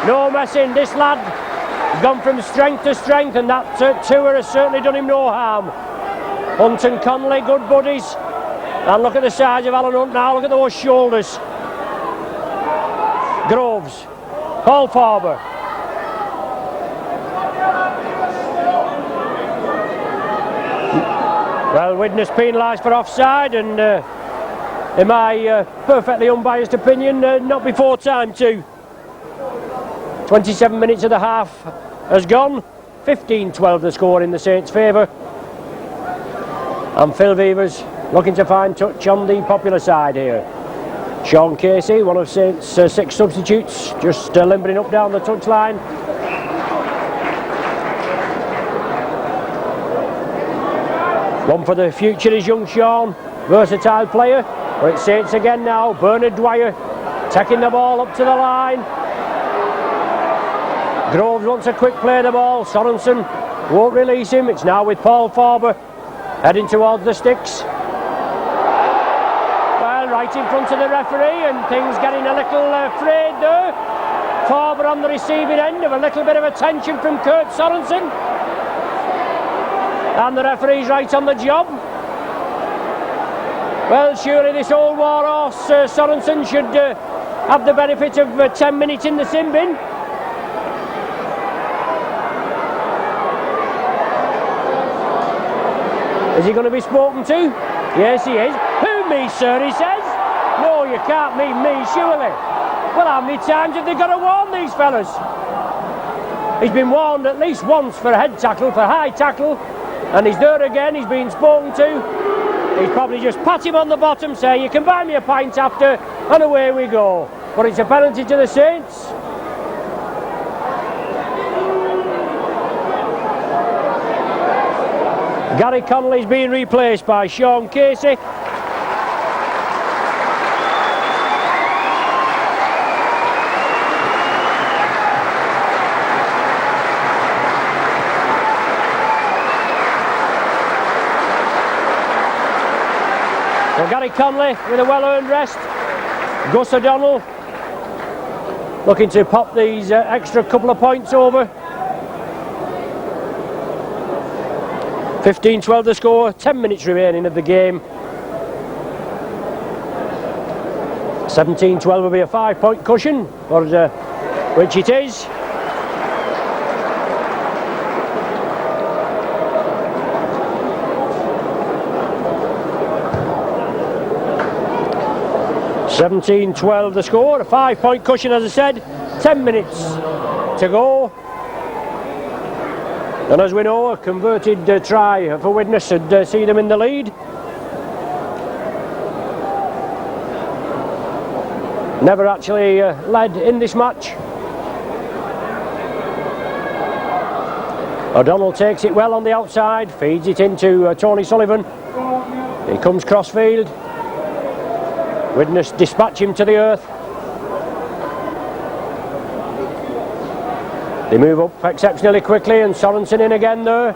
S1: No messing, this lad has gone from strength to strength, and that tour has certainly done him no harm. Hunt and Connolly, good buddies. And look at the size of Alan Hunt now, look at those shoulders. Groves, Paul Farber. Well, Widnes penalised for offside, and in my perfectly unbiased opinion, not before time too. 27 minutes of the half has gone. 15-12 the score in the Saints' favour. And Phil Vevers looking to find touch on the popular side here. Sean Casey, one of Saints' 6 substitutes, just limbering up down the touchline. One for the future is young Sean, versatile player. But it's Saints again now. Bernard Dwyer taking the ball up to the line. Groves wants a quick play of the ball. Sorensen won't release him. It's now with Paul Farber heading towards the sticks. Well, right in front of the referee, and things getting a little frayed there. Farber on the receiving end of a little bit of attention from Kurt Sorensen. And the referee's right on the job. Well, surely this old war horse Sorensen should have the benefit of 10 minutes in the sin bin. Is he going to be spoken to? Yes, he is. Who, me, sir, he says. No, you can't mean me, surely. Well, how many times have they got to warn these fellas? He's been warned at least once for a head tackle, for high tackle, and he's there again, he's been spoken to. He's probably just pat him on the bottom, say, you can buy me a pint after, and away we go. But it's a penalty to the Saints. Gary Connolly's being replaced by Sean Casey. So Gary Connolly with a well-earned rest. Gus O'Donnell looking to pop these extra couple of points over. 15-12 the score, 10 minutes remaining of the game. 17-12 will be a 5-point cushion, which it is. 17-12 the score, a 5-point cushion as I said, 10 minutes to go. And as we know, a converted try for Widnes would see them in the lead. Never actually led in this match. O'Donnell takes it well on the outside, feeds it into Tony Sullivan. He comes crossfield. Widnes dispatch him to the earth. They move up exceptionally quickly, and Sorensen in again there.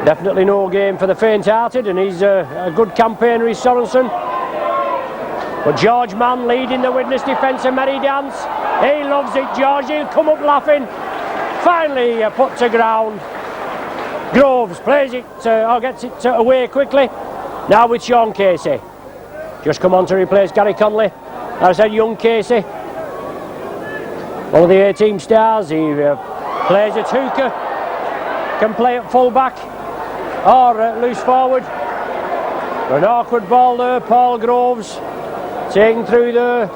S1: Definitely no game for the faint-hearted, and he's a good campaigner, is Sorensen. But George Mann leading the Widnes defence, a merry dance. He loves it, George, he'll come up laughing. Finally put to ground. Groves plays it, or gets it away quickly. Now with Sean Casey. Just come on to replace Gary Conley. As I said, young Casey, one of the A-team stars. He plays at hooker, can play at full back or loose forward. An awkward ball there, Paul Groves taking through there,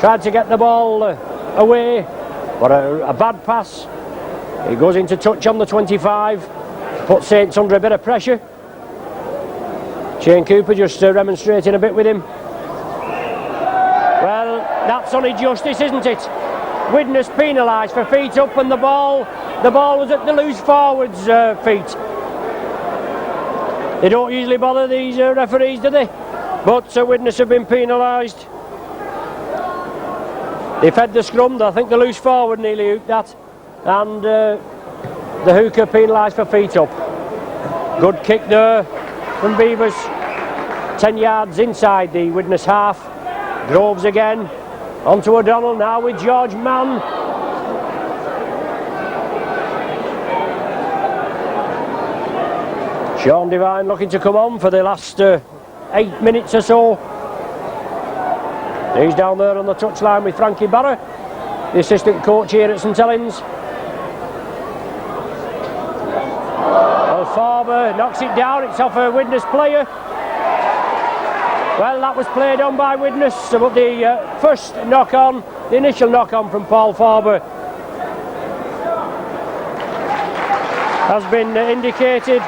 S1: tried to get the ball away, but a bad pass. He goes into touch on the 25, puts Saints under a bit of pressure. Shane Cooper just remonstrating a bit with him. Well, that's only justice, isn't it? Widnes penalised for feet up, and the ball was at the loose forwards' feet. They don't usually bother these referees, do they? But Widnes have been penalised. They fed the scrum, I think the loose forward nearly hooked that, and the hooker penalised for feet up. Good kick there from Beavers, 10 yards inside the Widnes half. Groves again, onto O'Donnell now with George Mann. Sean Devine looking to come on for the last 8 minutes or so. He's down there on the touchline with Frankie Barra, the assistant coach here at St Helens. Farber knocks it down, it's off a Widnes player. Well, that was played on by Widnes, but the first knock-on, the initial knock-on from Paul Farber has been indicated.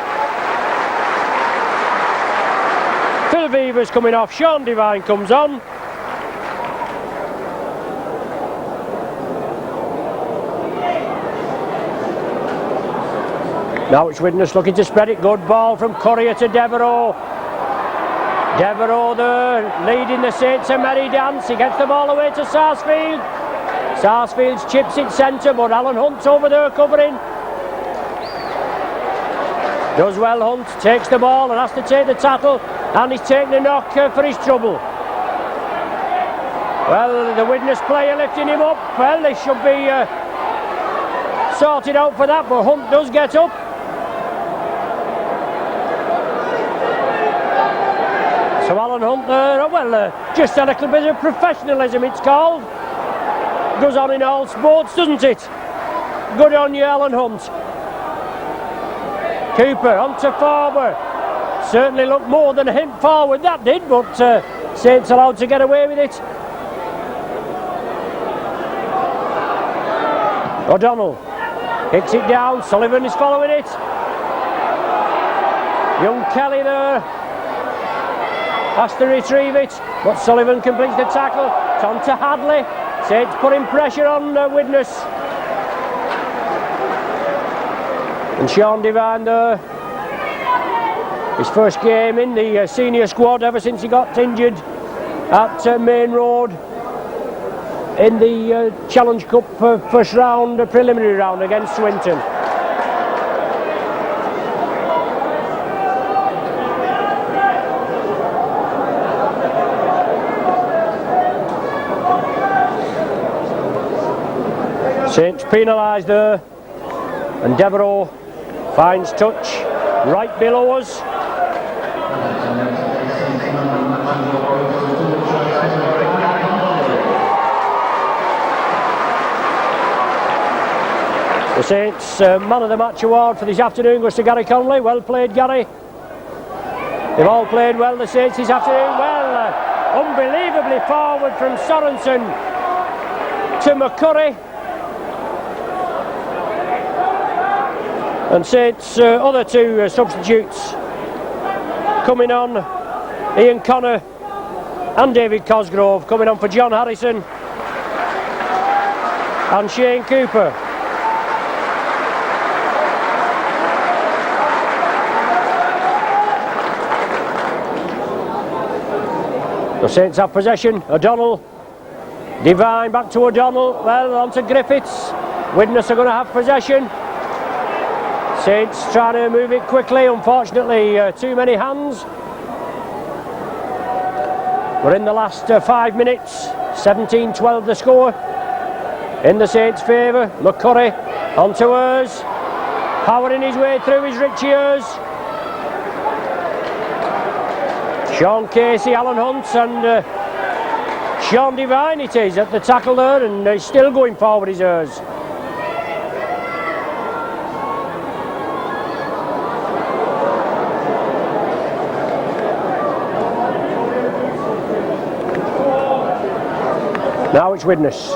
S1: Phil Beavers coming off, Sean Devine comes on. Now it's Widnes looking to spread it. Good ball from Courier to Devereux. Devereux there, leading the Saints a merry dance. He gets the ball away to Sarsfield. Sarsfield chips it centre, but Alan Hunt's over there covering. Does well, Hunt. Takes the ball and has to take the tackle. And he's taking the knock for his trouble. Well, the Widnes player lifting him up. Well, they should be sorted out for that, but Hunt does get up. So Alan Hunt there, well, just a little bit of professionalism it's called. Goes on in all sports, doesn't it? Good on you, Alan Hunt. Cooper onto Farber. Certainly looked more than a hint forward, that did, but Saints allowed to get away with it. O'Donnell kicks it down, Sullivan is following it. Young Kelly there has to retrieve it, but Sullivan completes the tackle. It's on to Hadley. Saints putting pressure on Widnes. And Sean Devine there. His first game in the senior squad ever since he got injured at Main Road in the Challenge Cup first round, preliminary round against Swinton. Saints penalised there, and Devereux finds touch right below us. The Saints Man of the Match award for this afternoon goes to Gary Conley. Well played, Gary. They've all played well, the Saints, this afternoon. Well, unbelievably forward from Sorensen to McCurry. And Saints' other two substitutes coming on, Ian Connor and David Cosgrove, coming on for John Harrison and Shane Cooper. The Saints have possession. O'Donnell, Devine back to O'Donnell, well on to Griffiths. Widnes are going to have possession. Saints trying to move it quickly, unfortunately too many hands. We're in the last 5 minutes, 17-12 the score. In the Saints' favour, McCurry onto Hers, powering his way through his Richie Hers. Sean Casey, Alan Hunt and Sean Devine it is at the tackle there, and he's still going forward, his Hers. Now it's Widnes.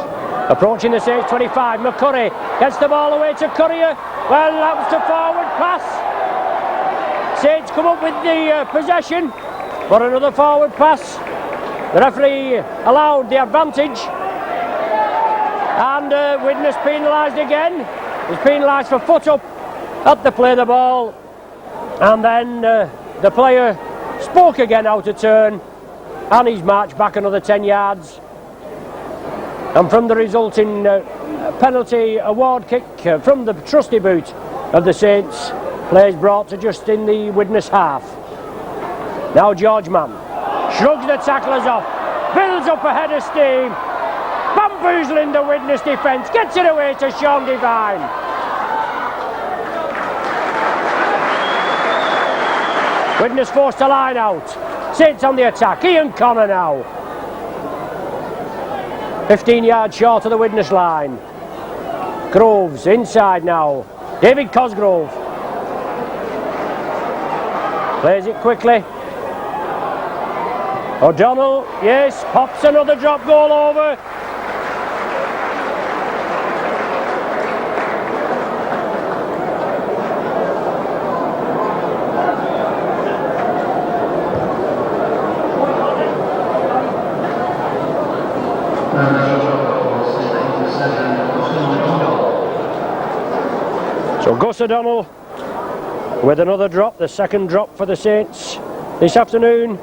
S1: Approaching the Saints 25, McCurry gets the ball away to Courier. Well, that was the forward pass. Saints come up with the possession, but another forward pass. The referee allowed the advantage, and Widnes penalised again. He's penalised for foot up at the play of the ball, and then the player spoke again out of turn, and he's marched back another 10 yards. And from the resulting penalty award kick from the trusty boot of the Saints, play is brought to just in the Widnes half. Now George Mann shrugs the tacklers off, builds up a head of steam, bamboozling the Widnes defence, gets it away to Sean Devine. Widnes forced to line out, Saints on the attack, Ian Connor now. 15 yards short of the Widnes line. Groves inside now. David Cosgrove plays it quickly. O'Donnell, yes, pops another drop goal over. So Gus O'Donnell with another drop, the second drop for the Saints this afternoon.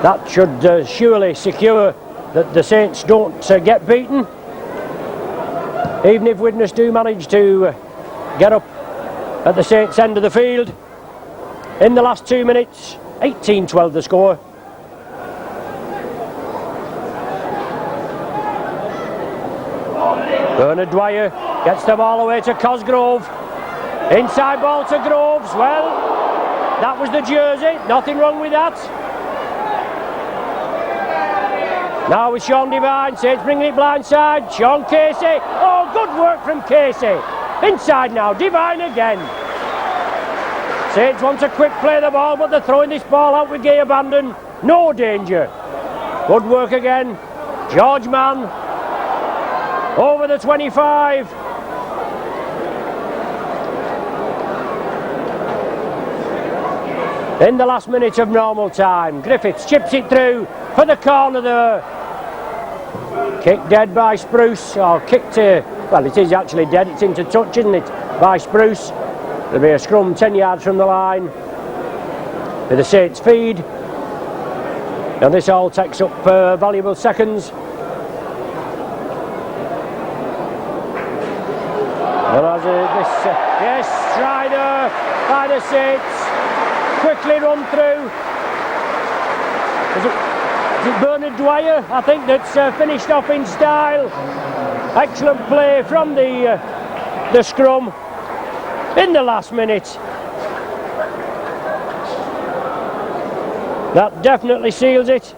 S1: That should surely secure that the Saints don't get beaten. Even if Widnes do manage to get up at the Saints' end of the field. In the last 2 minutes, 18-12 the score. Bernard Dwyer gets the ball away to Cosgrove. Inside ball to Groves. Well, that was the jersey. Nothing wrong with that. Now with Sean Devine. Saints bringing it blindside. Sean Casey. Oh, good work from Casey. Inside now. Devine again. Saints want to quick play the ball, but they're throwing this ball out with gay abandon. No danger. Good work again. George Mann. Over the 25. In the last minute of normal time, Griffiths chips it through for the corner there. Kicked dead by Spruce, or kicked, well it is actually dead, it's into touch, isn't it, by Spruce. There'll be a scrum 10 yards from the line with the Saints feed. And this all takes up valuable seconds. And as yes, Strider by the Saints, quickly run through. Is it Bernard Dwyer, I think, that's finished off in style. Excellent play from the scrum in the last minute. That definitely seals it.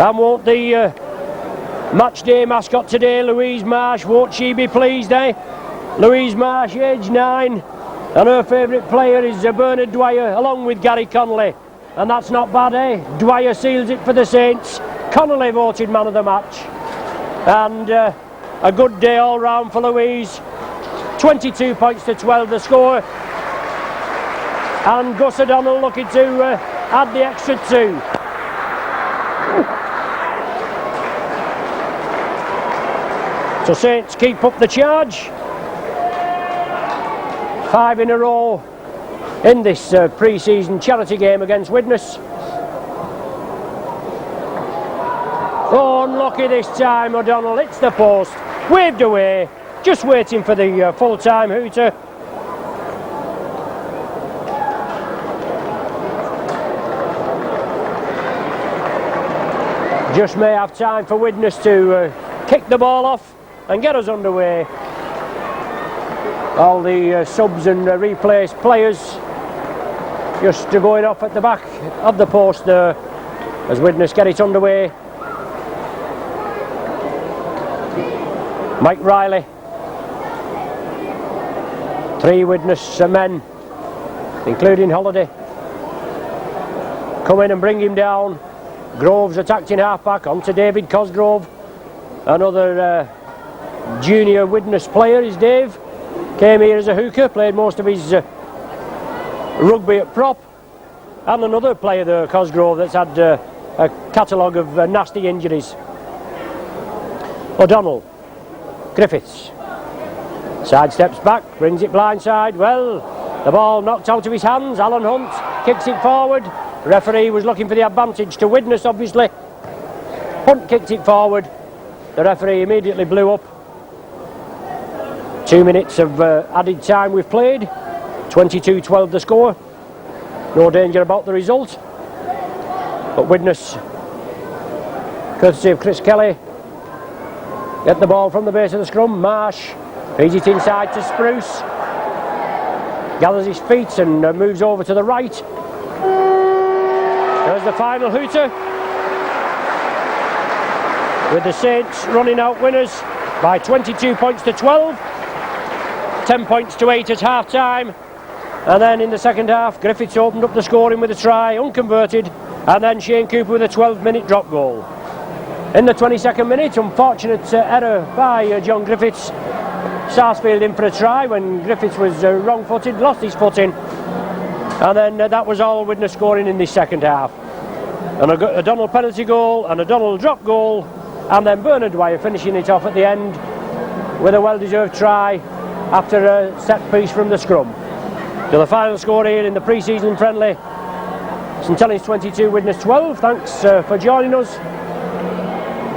S1: And won't the match day mascot today, Louise Marsh, won't she be pleased, eh? Louise Marsh, age 9, And her favourite player is Bernard Dwyer, along with Gary Connolly. And that's not bad, eh? Dwyer seals it for the Saints. Connolly voted man of the match. And a good day all round for Louise. 22 points to 12 the score. And Gus O'Donnell looking to add the extra 2. So Saints keep up the charge. 5 in a row in this pre-season charity game against Widnes. Oh, unlucky this time, O'Donnell. It's the post. Waved away. Just waiting for the full-time hooter. Just may have time for Widnes to kick the ball off and get us underway. All the subs and replaced players just going off at the back of the post there as Widnes get it underway. Mike Riley. 3 Widnes men, including Holiday, come in and bring him down. Groves attacked in half-back onto David Cosgrove. Another junior Widnes player is Dave. Came here as a hooker, played most of his rugby at prop. And another player there, Cosgrove, that's had a catalogue of nasty injuries. O'Donnell. Griffiths. Side steps back, brings it blindside. Well, the ball knocked out of his hands. Alan Hunt kicks it forward. Referee was looking for the advantage to Widnes, obviously. Hunt kicked it forward. The referee immediately blew up. 2 minutes of added time we've played. 22-12 the score. No danger about the result. But Widnes, courtesy of Chris Kelly, get the ball from the base of the scrum. Marsh feeds it inside to Spruce. Gathers his feet and moves over to the right. There's the final hooter, with the Saints running out winners by 22 points to 12. 10 points to 8 at half time. And then in the second half, Griffiths opened up the scoring with a try, unconverted. And then Shane Cooper with a 12-minute drop goal. In the 22nd minute, unfortunate error by John Griffiths. Sarsfield in for a try when Griffiths was wrong-footed, lost his footing. And then that was all Widnes scoring in the second half. And a O'Donnell penalty goal and a O'Donnell drop goal. And then Bernard Dwyer finishing it off at the end with a well-deserved try after a set piece from the scrum. To the final score here in the pre-season friendly. St Helens 22, Widnes 12. Thanks for joining us.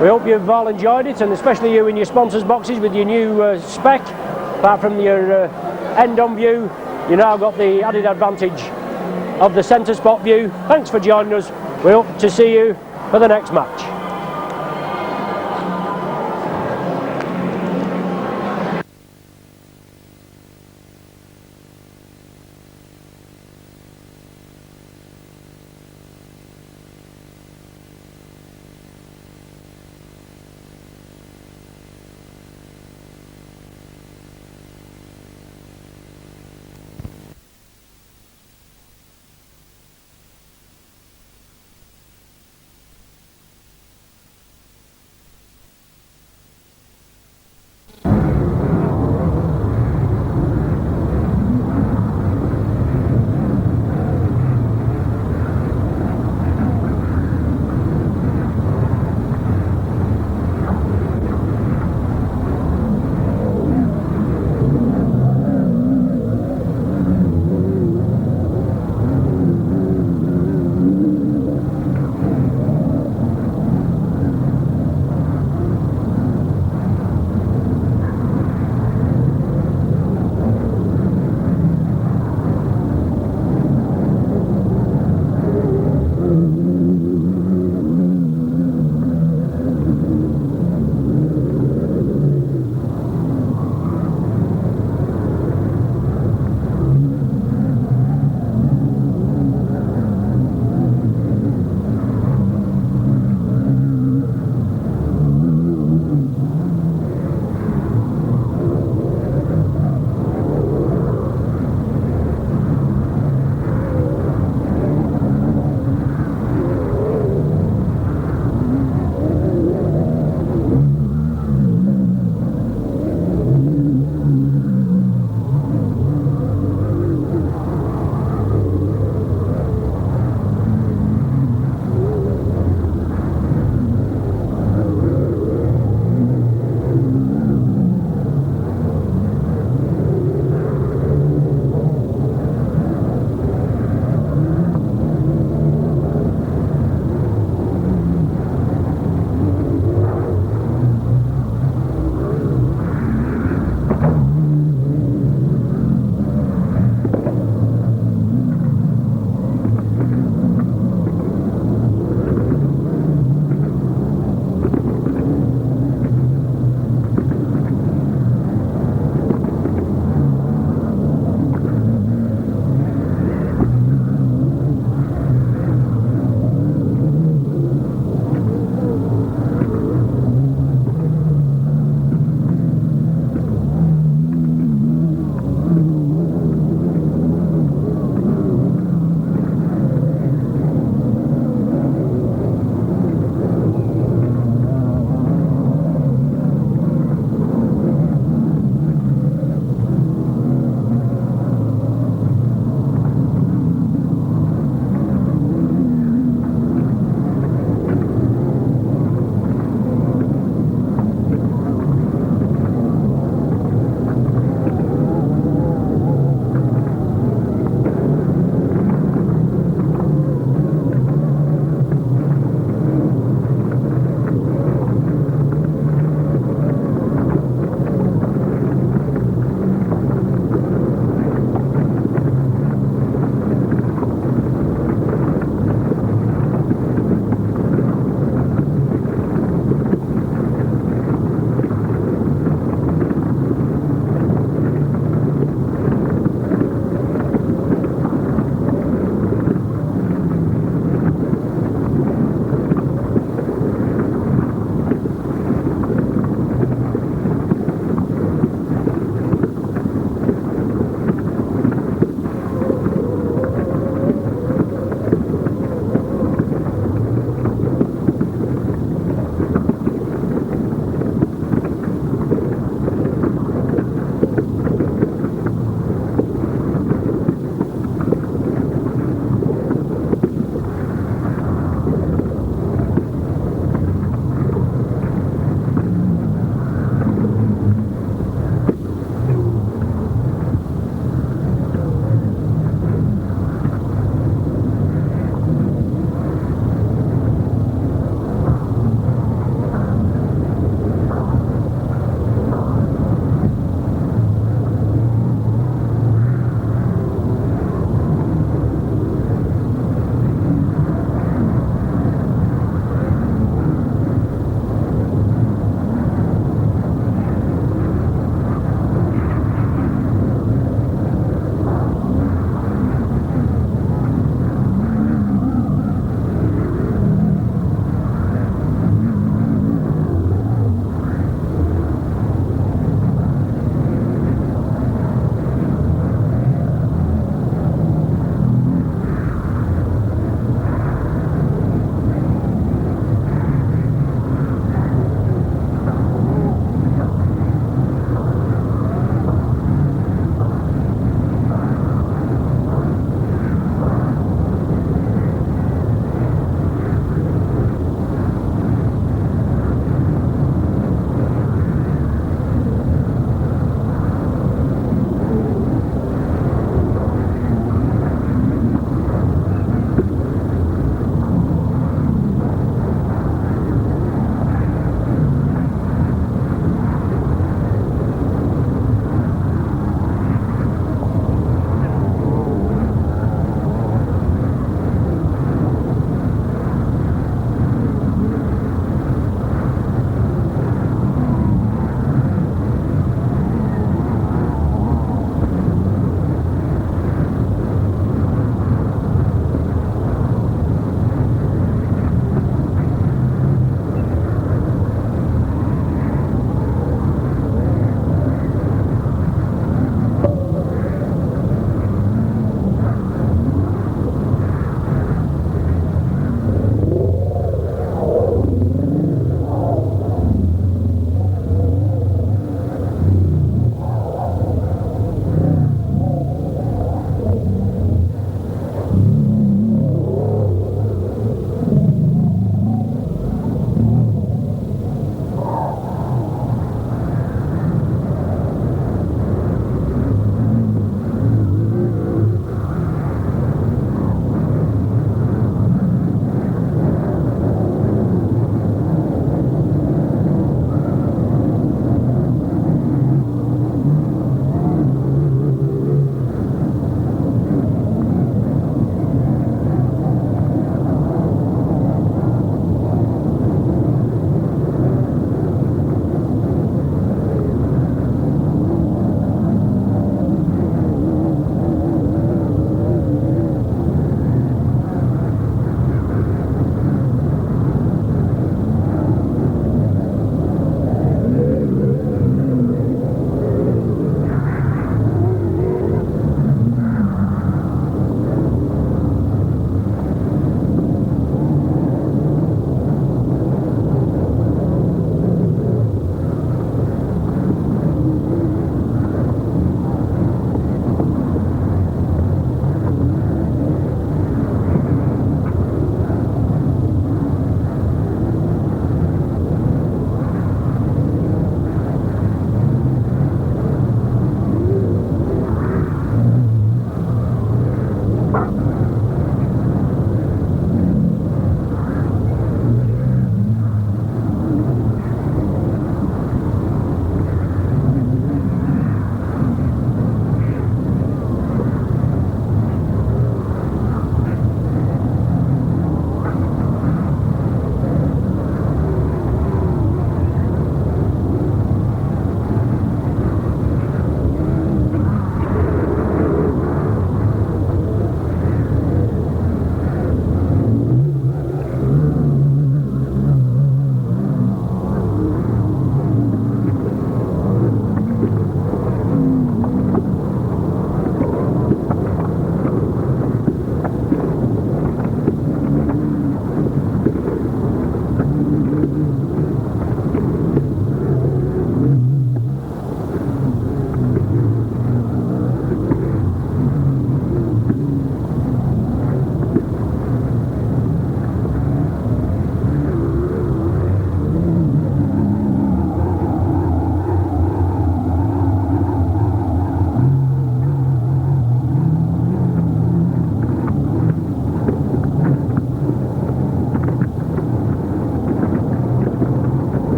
S1: We hope you've all enjoyed it, and especially you in your sponsors boxes with your new spec. Apart from your end-on view, you now got the added advantage of the centre spot view. Thanks for joining us. We hope to see you for the next match.